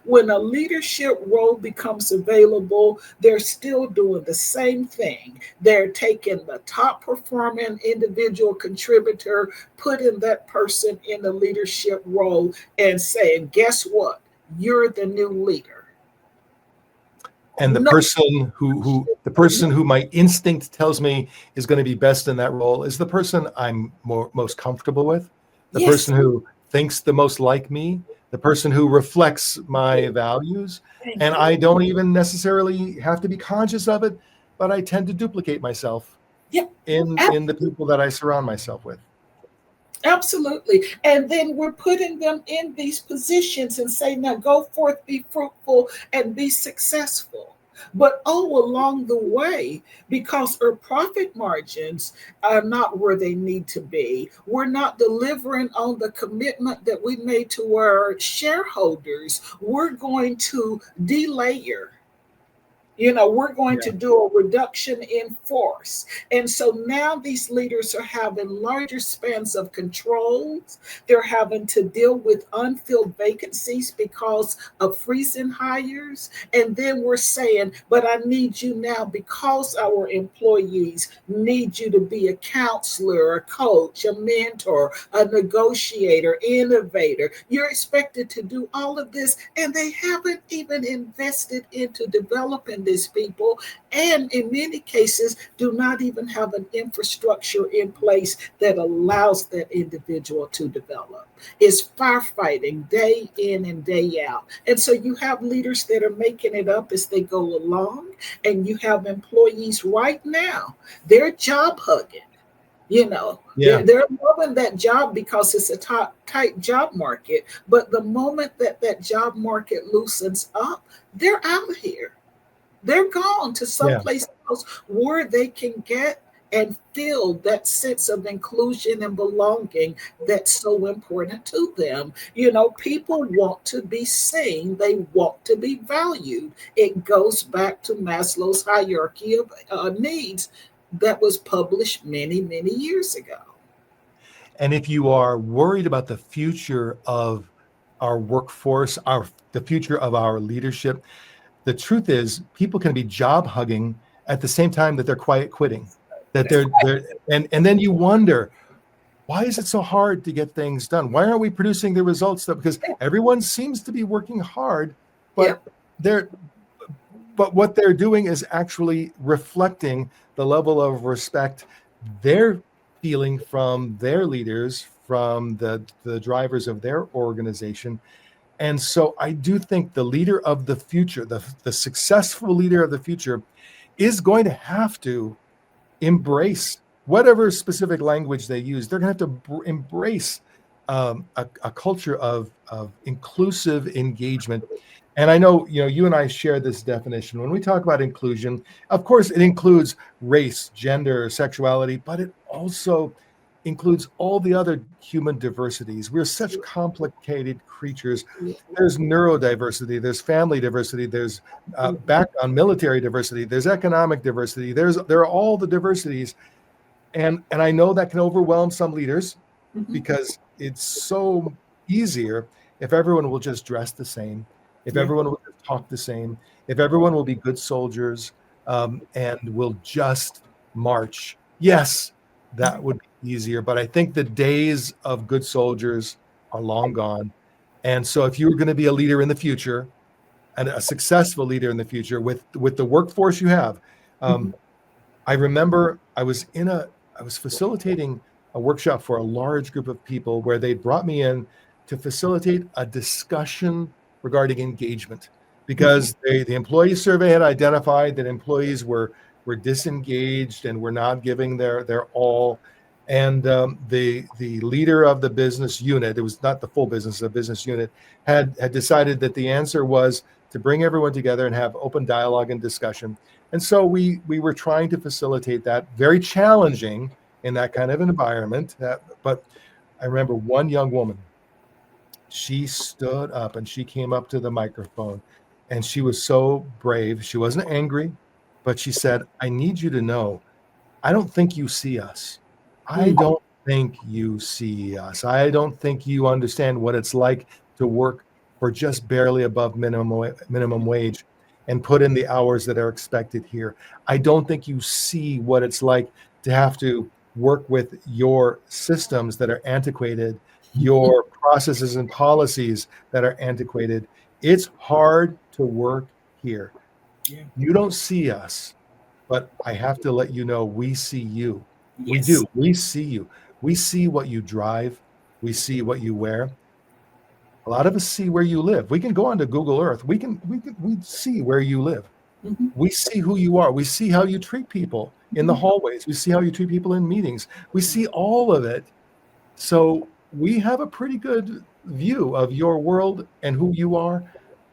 When a leadership role becomes available, they're still doing the same thing. They're taking the top performing individual contributor, putting that person in a leadership role, and saying, guess what? You're the new leader. And No, the person who my instinct tells me is going to be best in that role is the person I'm most comfortable with, the yes, person who thinks the most like me, the person who reflects my values, thank and you. I don't even necessarily have to be conscious of it. but I tend to duplicate myself Yeah, in the people that I surround myself with. absolutely. And then we're putting them in these positions and say, now go forth, be fruitful, and be successful. But oh, along the way, because our profit margins are not where they need to be, we're not delivering on the commitment that we made to our shareholders, we're going to delayer. We're going Yeah. to do a reduction in force. And so now these leaders are having larger spans of controls. They're having to deal with unfilled vacancies because of freezing hires. And then we're saying, but I need you now because our employees need you to be a counselor, a coach, a mentor, a negotiator, innovator. You're expected to do all of this, and they haven't even invested into developing these people, and in many cases do not even have an infrastructure in place that allows that individual to develop. It's firefighting day in and day out. And so you have leaders that are making it up as they go along, and you have employees right now, they're job hugging. Yeah. They're loving that job because it's a tight job market. But the moment that that job market loosens up, they're out of here. They're gone to Yeah. someplace else where they can get and feel that sense of inclusion and belonging that's so important to them. People want to be seen, they want to be valued. It goes back to Maslow's hierarchy of needs that was published many, many years ago. And if you are worried about the future of our workforce, the future of our leadership, the truth is people can be job hugging at the same time that they're quiet quitting. That they're and then you wonder, why is it so hard to get things done? Why aren't we producing the results that, because everyone seems to be working hard, Yeah. but they're but what they're doing is actually reflecting the level of respect they're feeling from their leaders, from the drivers of their organization. And so I do think the leader of the future, the successful leader of the future, is going to have to embrace whatever specific language they use. They're going to have to embrace a culture of inclusive engagement. And I know, you and I share this definition. When we talk about inclusion, of course, it includes race, gender, sexuality, but it also includes all the other human diversities. We're such complicated creatures. There's neurodiversity, there's family diversity, there's background military diversity, there's economic diversity, there are all the diversities, and I know that can overwhelm some leaders Mhm. because it's so easier if everyone will just dress the same, if Yeah. everyone will just talk the same, if everyone will be good soldiers, and will just march. Yes, that would be easier, but I think the days of good soldiers are long gone. And so if you're going to be a leader in the future, and a successful leader in the future with the workforce you have, Mhm. I remember I was facilitating a workshop for a large group of people where they brought me in to facilitate a discussion regarding engagement, Mhm. because the employee survey had identified that employees were disengaged and were not giving their all. And the leader of the business unit, it was not the full business, the business unit, had decided that the answer was to bring everyone together and have open dialogue and discussion. And so we were trying to facilitate that, very challenging in that kind of environment. But I remember one young woman, she stood up and she came up to the microphone, and she was so brave. She wasn't angry, but she said, "I need you to know, I don't think you see us. I Mhm. don't think you see us. I don't think you understand what it's like to work for just barely above minimum wage and put in the hours that are expected here. I don't think you see what it's like to have to work with your systems that are antiquated, your processes and policies that are antiquated. It's hard to work here. Yeah. You don't see us, but I have to let you know, we see you. We Yes. do. We see you. We see what you drive. We see what you wear. A lot of us see where you live. We can go onto Google Earth. We see where you live. Mhm. We see who you are. We see how you treat people in the hallways. We see how you treat people in meetings. We see all of it. So we have a pretty good view of your world and who you are,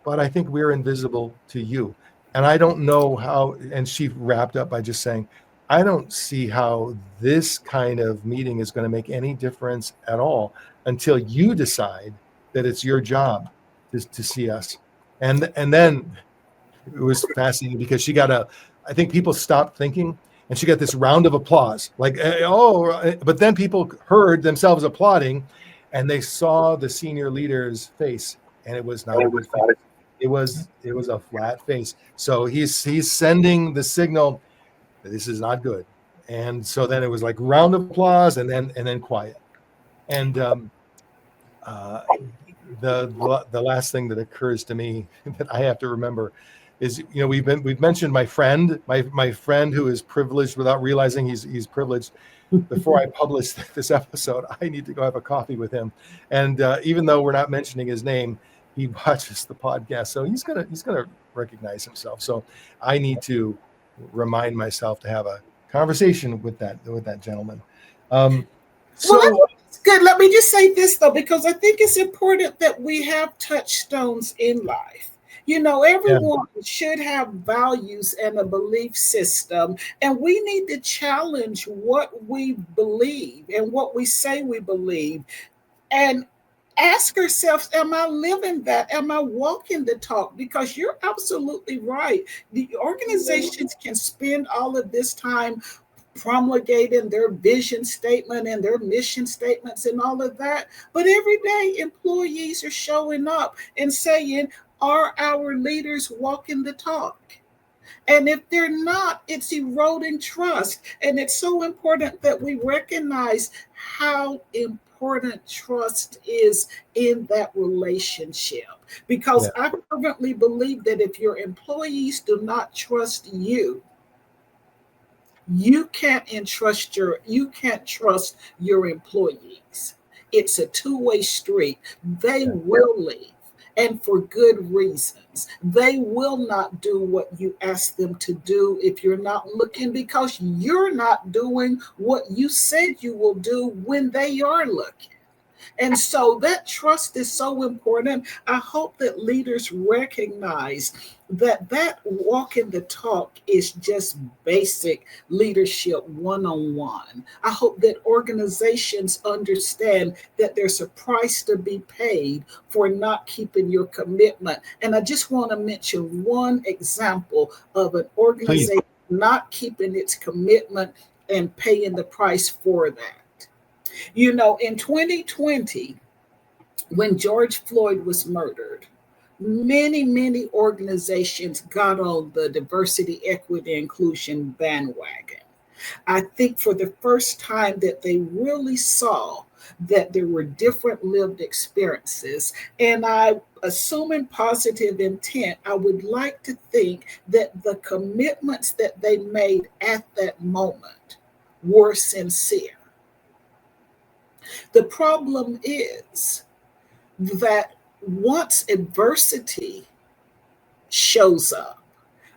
but I think we're invisible to you. And I don't know how, and she wrapped up by just saying, I don't see how this kind of meeting is going to make any difference at all until you decide that it's your job to see us. And then it was fascinating because she got I think people stopped thinking and she got this round of applause like, but then people heard themselves applauding and they saw the senior leader's face and it was not a good face. It was a flat face. So he's sending the signal that this is not good. And so then it was like round of applause and then quiet. And uh, the last thing that occurs to me that I have to remember is, we've mentioned my friend who is privileged without realizing he's privileged. Before I publish this episode, I need to go have a coffee with him. And even though we're not mentioning his name, he watches the podcast, so he's gonna recognize himself. So I need to remind myself to have a conversation with that gentleman. Um, Well, so that's good. Let me just say this, though, because I think it's important that we have touchstones in life. yeah, Everyone should have values and a belief system, and we need to challenge what we believe and what we say we believe, and ask ourselves, am I living that? Am I walking the talk? Because you're absolutely right. The organizations can spend all of this time promulgating their vision statement and their mission statements and all of that. But every day, employees are showing up and saying, are our leaders walking the talk? And if they're not, it's eroding trust. And it's so important that we recognize how important trust is in that relationship. yeah, Because I fervently believe that if your employees do not trust you, you can't trust your employees. It's a two-way street. They yeah, will leave, and for good reasons. They will not do what you ask them to do if you're not looking, because you're not doing what you said you will do when they are looking. And so that trust is so important. I hope that leaders recognize that walking the talk is just basic leadership one-on-one. I hope that organizations understand that there's a price to be paid for not keeping your commitment. And I just want to mention one example of an please. organization not keeping its commitment and paying the price for that. In 2020, when George Floyd was murdered, many organizations got on the diversity, equity, inclusion bandwagon. I think for the first time that they really saw that there were different lived experiences. And I, assuming positive intent, I would like to think that the commitments that they made at that moment were sincere. The problem is that once adversity shows up,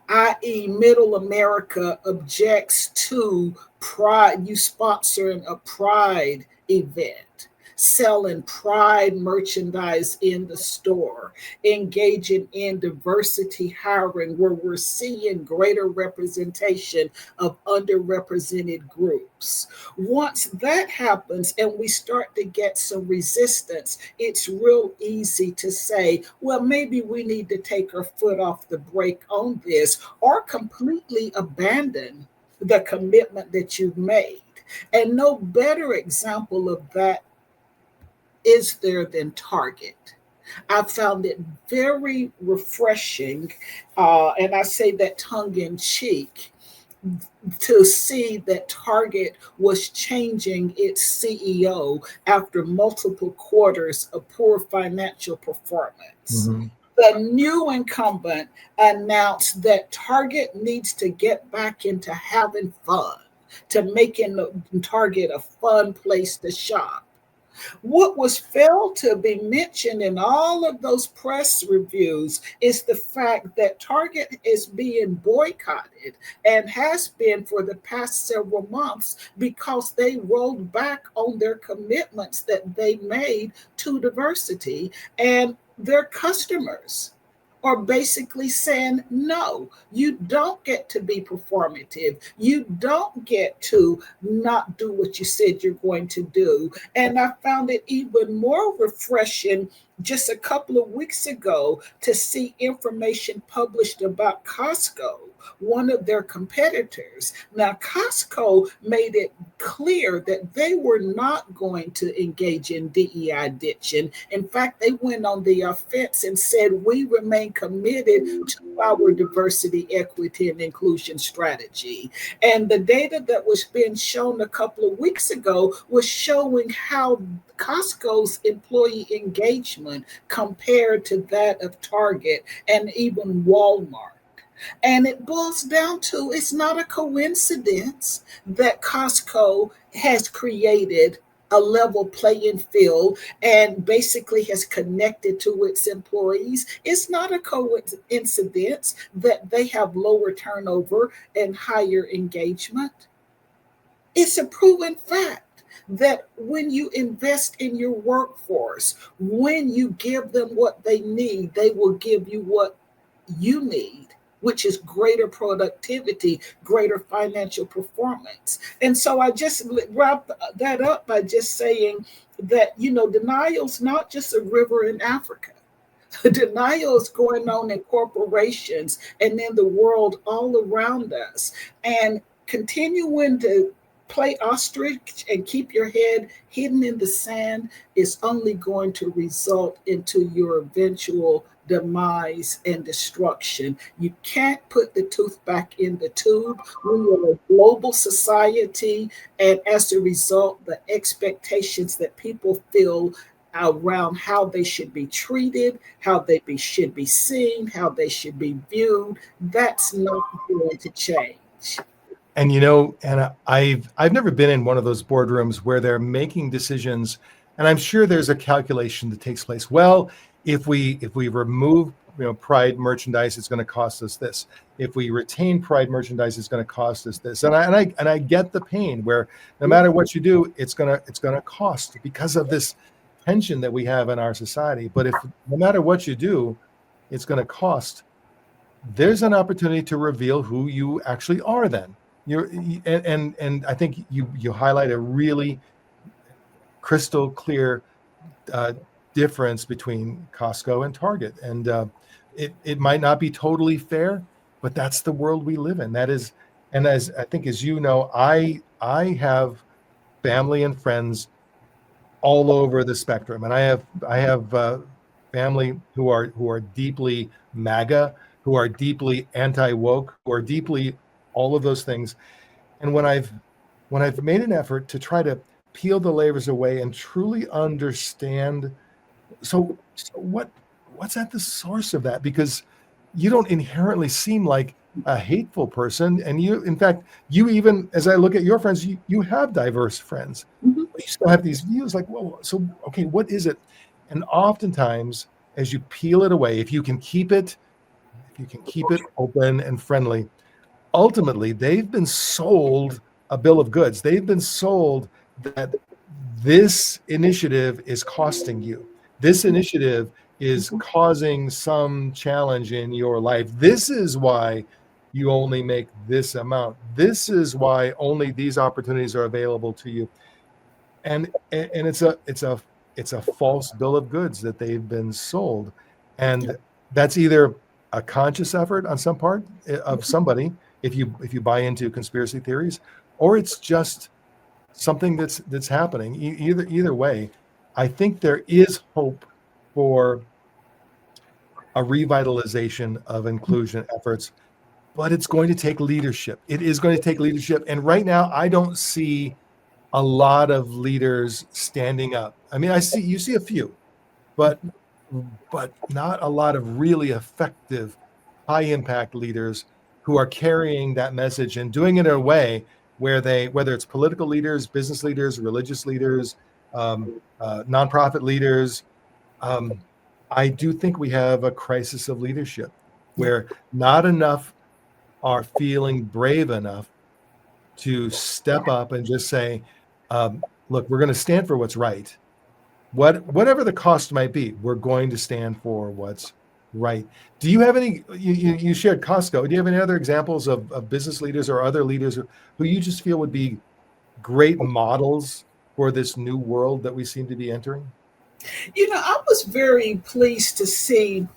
i.e., middle America objects to pride, you sponsoring a pride event, selling pride merchandise in the store, engaging in diversity hiring, where we're seeing greater representation of underrepresented groups. Once that happens and we start to get some resistance, it's real easy to say, well, maybe we need to take our foot off the brake on this, or completely abandon the commitment that you've made. And no better example of that is there than Target. I found it very refreshing, and I say that tongue in cheek, to see that Target was changing its CEO after multiple quarters of poor financial performance. Mhm. The new incumbent announced that Target needs to get back into having fun, to making Target a fun place to shop. What was failed to be mentioned in all of those press reviews is the fact that Target is being boycotted and has been for the past several months because they rolled back on their commitments that they made to diversity, and their customers are basically saying, no, you don't get to be performative. You don't get to not do what you said you're going to do. And I found it even more refreshing just a couple of weeks ago to see information published about Costco, one of their competitors. Now, Costco made it clear that they were not going to engage in DEI ditching. In fact, they went on the offense and said, we remain committed to our diversity, equity, and inclusion strategy. And the data that was being shown a couple of weeks ago was showing how Costco's employee engagement compared to that of Target and even Walmart. And it boils down to it's not a coincidence that Costco has created a level playing field and basically has connected to its employees. It's not a coincidence that they have lower turnover and higher engagement. It's a proven fact that when you invest in your workforce, when you give them what they need, they will give you what you need, which is greater productivity, greater financial performance. And so I just wrap that up by just saying that, denial's not just a river in Africa. Denial is going on in corporations and in the world all around us. And continuing to play ostrich and keep your head hidden in the sand is only going to result into your eventual demise and destruction. You can't put the tooth back in the tube. We are a global society, and as a result, the expectations that people feel around how they should be treated, how should be seen, how they should be viewed, that's not going to change. And Anna, I've never been in one of those boardrooms where they're making decisions, and I'm sure there's a calculation that takes place. Well, if we remove Pride merchandise, it's going to cost us this. If we retain Pride merchandise, it's going to cost us this. And I get the pain where no matter what you do, it's gonna cost because of this tension that we have in our society. But if no matter what you do, it's going to cost, there's an opportunity to reveal who you actually are then. And I think you highlight a really crystal clear uh, difference between Costco and Target. And it might not be totally fair, but that's the world we live in. That is, and as I think, as I have family and friends all over the spectrum, and I have family who are deeply MAGA, who are deeply anti-woke, who are deeply all of those things. And when I've made an effort to try to peel the layers away and truly understand, so what's at the source of that? Because you don't inherently seem like a hateful person, and in fact, you even, as I look at your friends, you have diverse friends, Mhm. but you still have these views. Like, whoa, so okay, what is it? And oftentimes, as you peel it away, if you can keep it open and friendly, ultimately they've been sold a bill of goods. They've been sold that this initiative is costing you. This initiative is causing some challenge in your life. This is why you only make this amount. This is why only these opportunities are available to you. And it's a false bill of goods that they've been sold. And that's either a conscious effort on some part of somebody, if you buy into conspiracy theories, or it's just something that's happening. Either way, I think there is hope for a revitalization of inclusion efforts, but it's going to take leadership. It is going to take leadership. And right now, I don't see a lot of leaders standing up. I mean, you see a few, but not a lot of really effective, high impact leaders who are carrying that message and doing it in a way where whether it's political leaders, business leaders, religious leaders, nonprofit leaders. Um, I do think we have a crisis of leadership Yeah. where not enough are feeling brave enough to step up and just say, look, we're going to stand for what's right. Whatever the cost might be, we're going to stand for what's right. Do you have any, you shared Costco. Do you have any other examples of business leaders or other leaders who you just feel would be great models for this new world that we seem to be entering? I was very pleased to see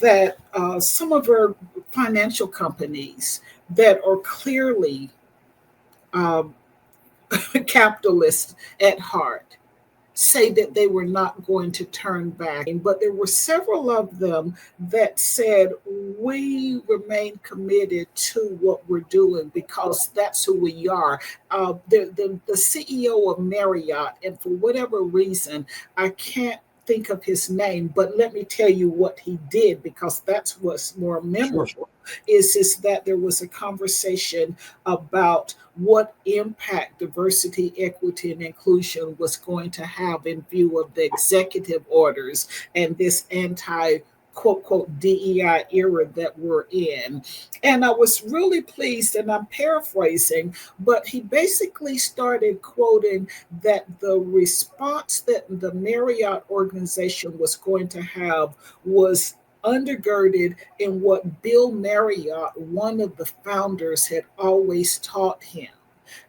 that some of our financial companies that are clearly um, capitalist at heart say that they were not going to turn back. But there were several of them that said, we remain committed to what we're doing because that's who we are. The CEO of Marriott, and for whatever reason, I can't think of his name, but let me tell you what he did because that's what's more Sure. memorable is that there was a conversation about what impact diversity, equity, and inclusion was going to have in view of the executive orders and this anti quote quote DEI era that we're in. And I was really pleased, and I'm paraphrasing, but he basically started quoting that the response that the Marriott organization was going to have was undergirded in what Bill Marriott, one of the founders, had always taught him.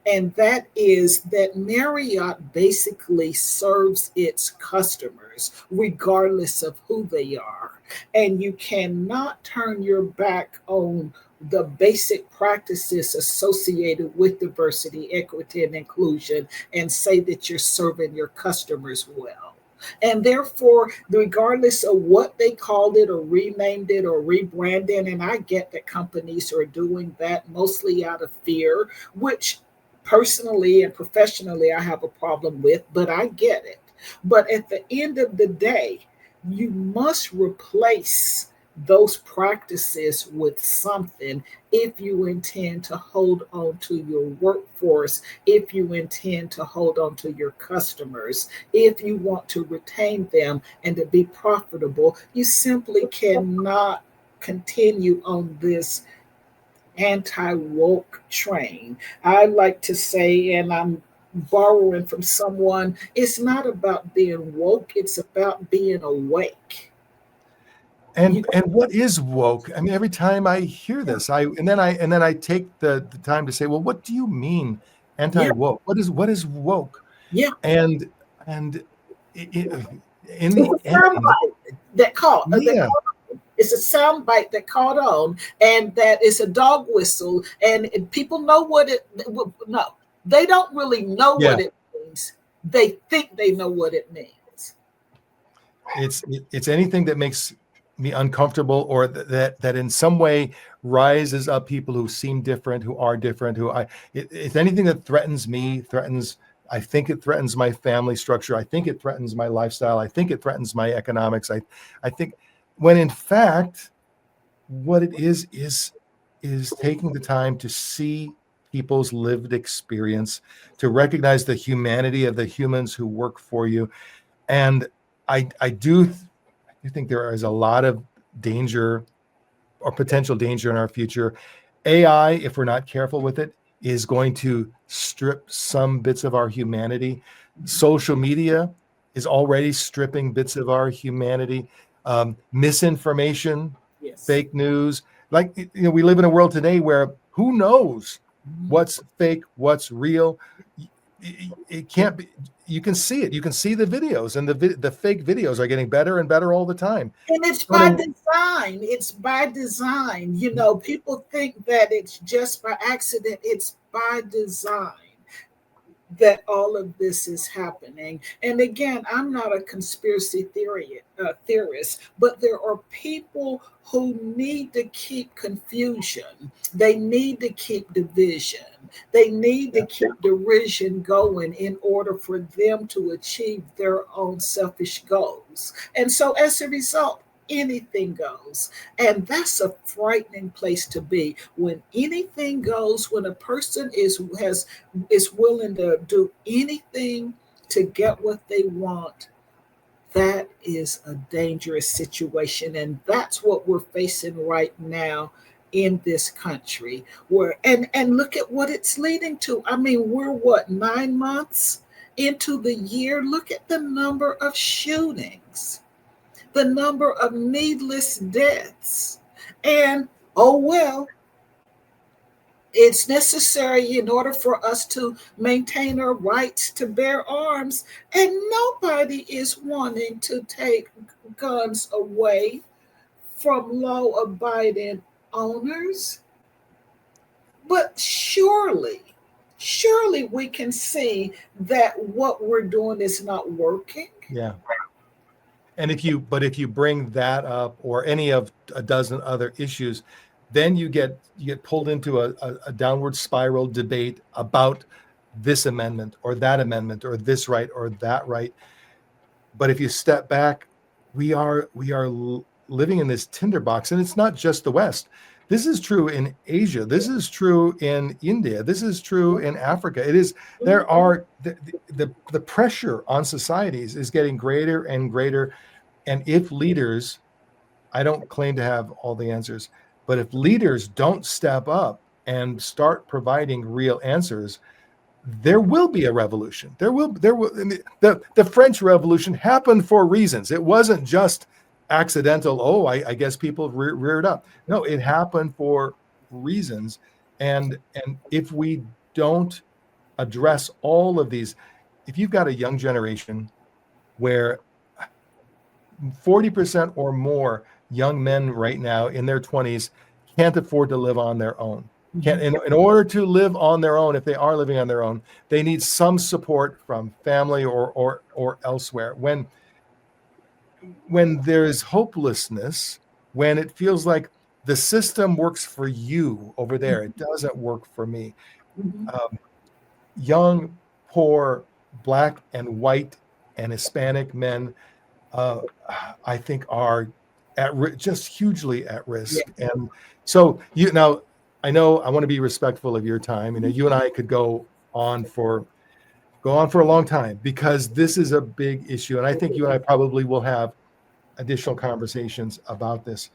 And that is that Marriott basically serves its customers regardless of who they are. And you cannot turn your back on the basic practices associated with diversity, equity, and inclusion and say that you're serving your customers well. And therefore, regardless of what they called it or renamed it or rebranded, and I get that companies are doing that mostly out of fear, which personally and professionally I have a problem with, but I get it. But at the end of the day, you must replace those practices with something if you intend to hold on to your workforce, if you intend to hold on to your customers, if you want to retain them and to be profitable. You simply cannot continue on this anti woke train. I like to say, and I'm borrowing from someone, it's not about being woke, it's about being awake. You, And what is woke? I mean, every time I hear yeah, this, I take the time to say, well, what do you mean yeah, anti-woke? What is woke? yeah. And and in It's the a end, soundbite that caught. yeah, It's a soundbite that caught on, and that is a dog whistle, and people know what it. No, they don't really know yeah, what it means. They think they know what it means. it's anything that makes me uncomfortable or that in some way rises up people who seem different, who are different, it's anything that threatens me, threatens. I think it threatens my family structure. I think it threatens my lifestyle. I think it threatens my economics. I think when in fact what it is taking the time to see people's lived experience, to recognize the humanity of the humans who work for you. And I do think there is a lot of danger or potential danger in our future. AI, if we're not careful with it, is going to strip some bits of our humanity. Social media is already stripping bits of our humanity. Misinformation, Yes. fake news. Like, we live in a world today where who knows Mhm. what's fake, what's real. It can't be. You can see it. You can see the videos, and the fake videos are getting better and better all the time. And it's by Turning, design. It's by design. People think that it's just by accident. It's by design that all of this is happening. And again, I'm not a conspiracy theorist, but there are people who need to keep confusion. They need to keep division. They need to yeah. keep derision going in order for them to achieve their own selfish goals. And so as a result, anything goes. And that's a frightening place to be when anything goes, when a person is willing to do anything to get what they want, that is a dangerous situation. And that's what we're facing right now in this country. Where and look at what it's leading to. I mean, we're what, 9 months into the year? Look at the number of shootings, the number of needless deaths. And oh well, it's necessary in order for us to maintain our rights to bear arms. And nobody is wanting to take guns away from law abiding owners. But surely we can see that what we're doing is not working. Yeah. And if you bring that up or any of a dozen other issues, then you get pulled into a downward spiral debate about this amendment or this right or that right. But if you step back, we are living in this tinderbox, and it's not just the West. This is true in Asia. This is true in India. This is true in Africa. It is there are the pressure on societies is getting greater and greater. And if leaders, I don't claim to have all the answers, but if leaders don't step up and start providing real answers, there will be a revolution. There will. I mean, the French Revolution happened for reasons. It wasn't just accidental. Oh, I guess people reared up. No, it happened for reasons. And if we don't address all of these, if you've got a young generation where 40% or more young men right now in their 20s can't afford to live on their own. Can't, in order to live on their own, if they are living on their own, they need some support from family or elsewhere. When there's hopelessness, when it feels like the system works for you over there, it doesn't work for me. Young, poor, black and white and Hispanic men, I think, are just hugely at risk. Yeah. And so now, I know I want to be respectful of your time. You and I could go on for a long time because this is a big issue, and I think you and I probably will have additional conversations about this.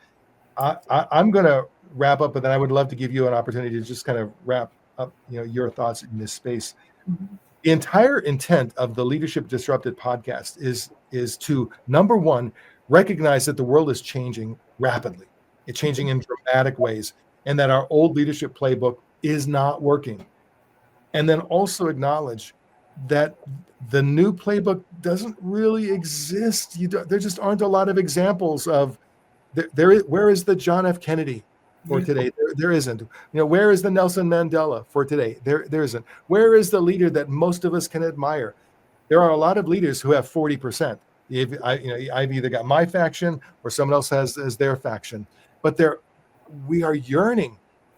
I'm going to wrap up, but then I would love to give you an opportunity to just kind of wrap up, your thoughts in this space. The entire intent of the Leadership Disrupted podcast is to, number one, recognize that the world is changing rapidly. It's changing in dramatic ways, and that our old leadership playbook is not working. And then also acknowledge that the new playbook doesn't really exist. There just aren't a lot of examples of where is the John F. Kennedy for today? There isn't. Where is the Nelson Mandela for today? There isn't. Where is the leader that most of us can admire? There are a lot of leaders who have 40%. I've either got my faction or someone else has their faction, but we are yearning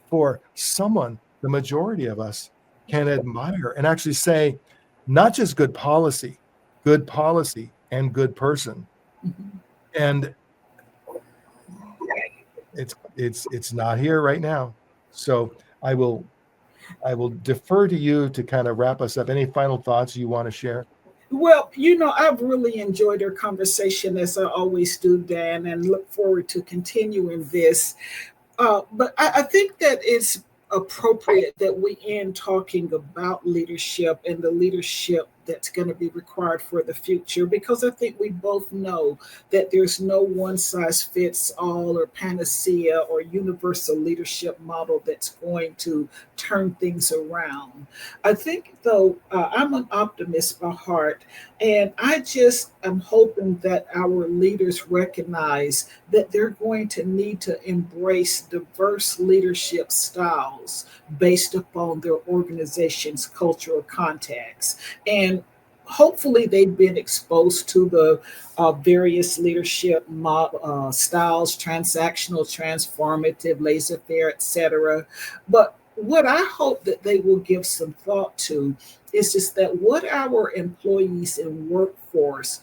for someone the majority of us can admire and actually say, not just good policy and good person. And it's not here right now. So I will defer to you to kind of wrap us up. Any final thoughts you want to share? Well, I've really enjoyed our conversation as I always do, Dan, and look forward to continuing this. But I think that it's appropriate that we end talking about leadership and the leadership that's going to be required for the future, because I think we both know that there's no one size fits all or panacea or universal leadership model that's going to turn things around. I think, though, I'm an optimist by heart, and I just am hoping that our leaders recognize that they're going to need to embrace diverse leadership styles based upon their organization's cultural context. And hopefully they've been exposed to the various leadership styles, transactional, transformative, laissez-faire, etc. But what I hope that they will give some thought to is just that what our employees and workforce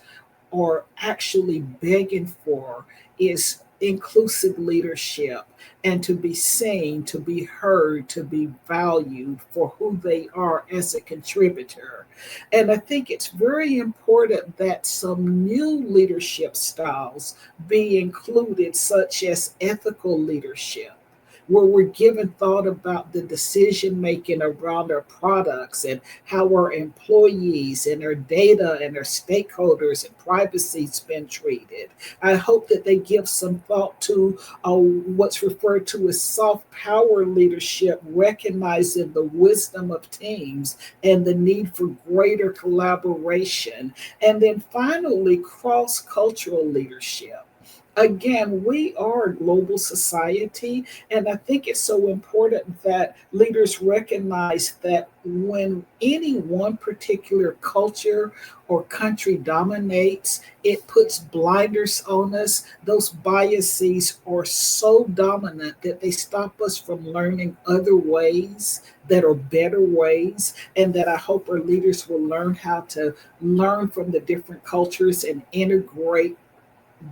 are actually begging for is inclusive leadership and to be seen, to be heard, to be valued for who they are as a contributor. And I think it's very important that some new leadership styles be included, such as ethical leadership, where we're giving thought about the decision making around our products and how our employees and our data and our stakeholders and privacy's been treated. I hope that they give some thought to what's referred to as soft power leadership, recognizing the wisdom of teams and the need for greater collaboration. And then finally, cross cultural leadership. Again, we are a global society, and I think it's so important that leaders recognize that when any one particular culture or country dominates, it puts blinders on us. Those biases are so dominant that they stop us from learning other ways that are better ways, and that I hope our leaders will learn how to learn from the different cultures and integrate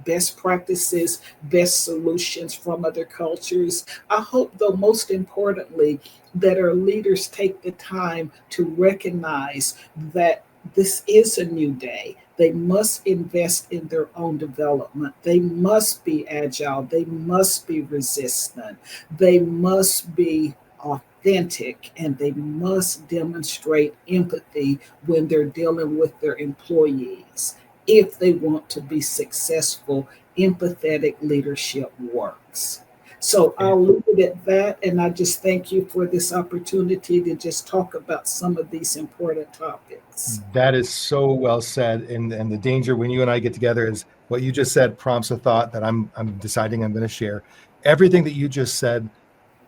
best practices, best solutions from other cultures. I hope, though, most importantly, that our leaders take the time to recognize that this is a new day. They must invest in their own development. They must be agile. They must be resistant. They must be authentic, and they must demonstrate empathy when they're dealing with their employees. If they want to be successful, empathetic leadership works. So And I'll leave it at that. And I just thank you for this opportunity to just talk about some of these important topics. that is so well said. And the danger when you and I get together is what you just said prompts a thought that I'm deciding I'm going to share. Everything that you just said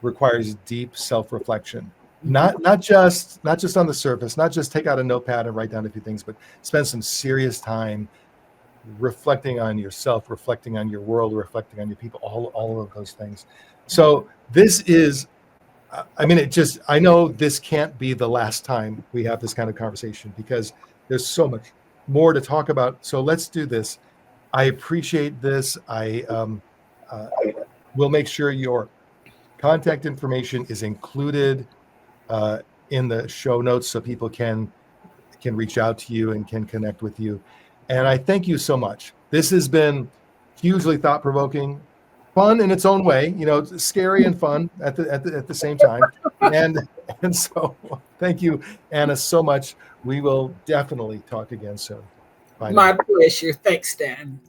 requires deep self-reflection. Not just on the surface, not just take out a notepad and write down a few things, but spend some serious time reflecting on yourself, reflecting on your world, reflecting on your people, all of those things. So this is, I mean, I know this can't be the last time we have this kind of conversation because there's so much more to talk about. So let's do this. I appreciate this. Uh, will make sure your contact information is included uh, in the show notes so people can reach out to you and can connect with you. And I thank you so much. This has been hugely thought-provoking, fun in its own way, it's scary and fun at the same time. And and so thank you, Anna, so much. We will definitely talk again soon. Bye now. My pleasure. Thanks, Dan.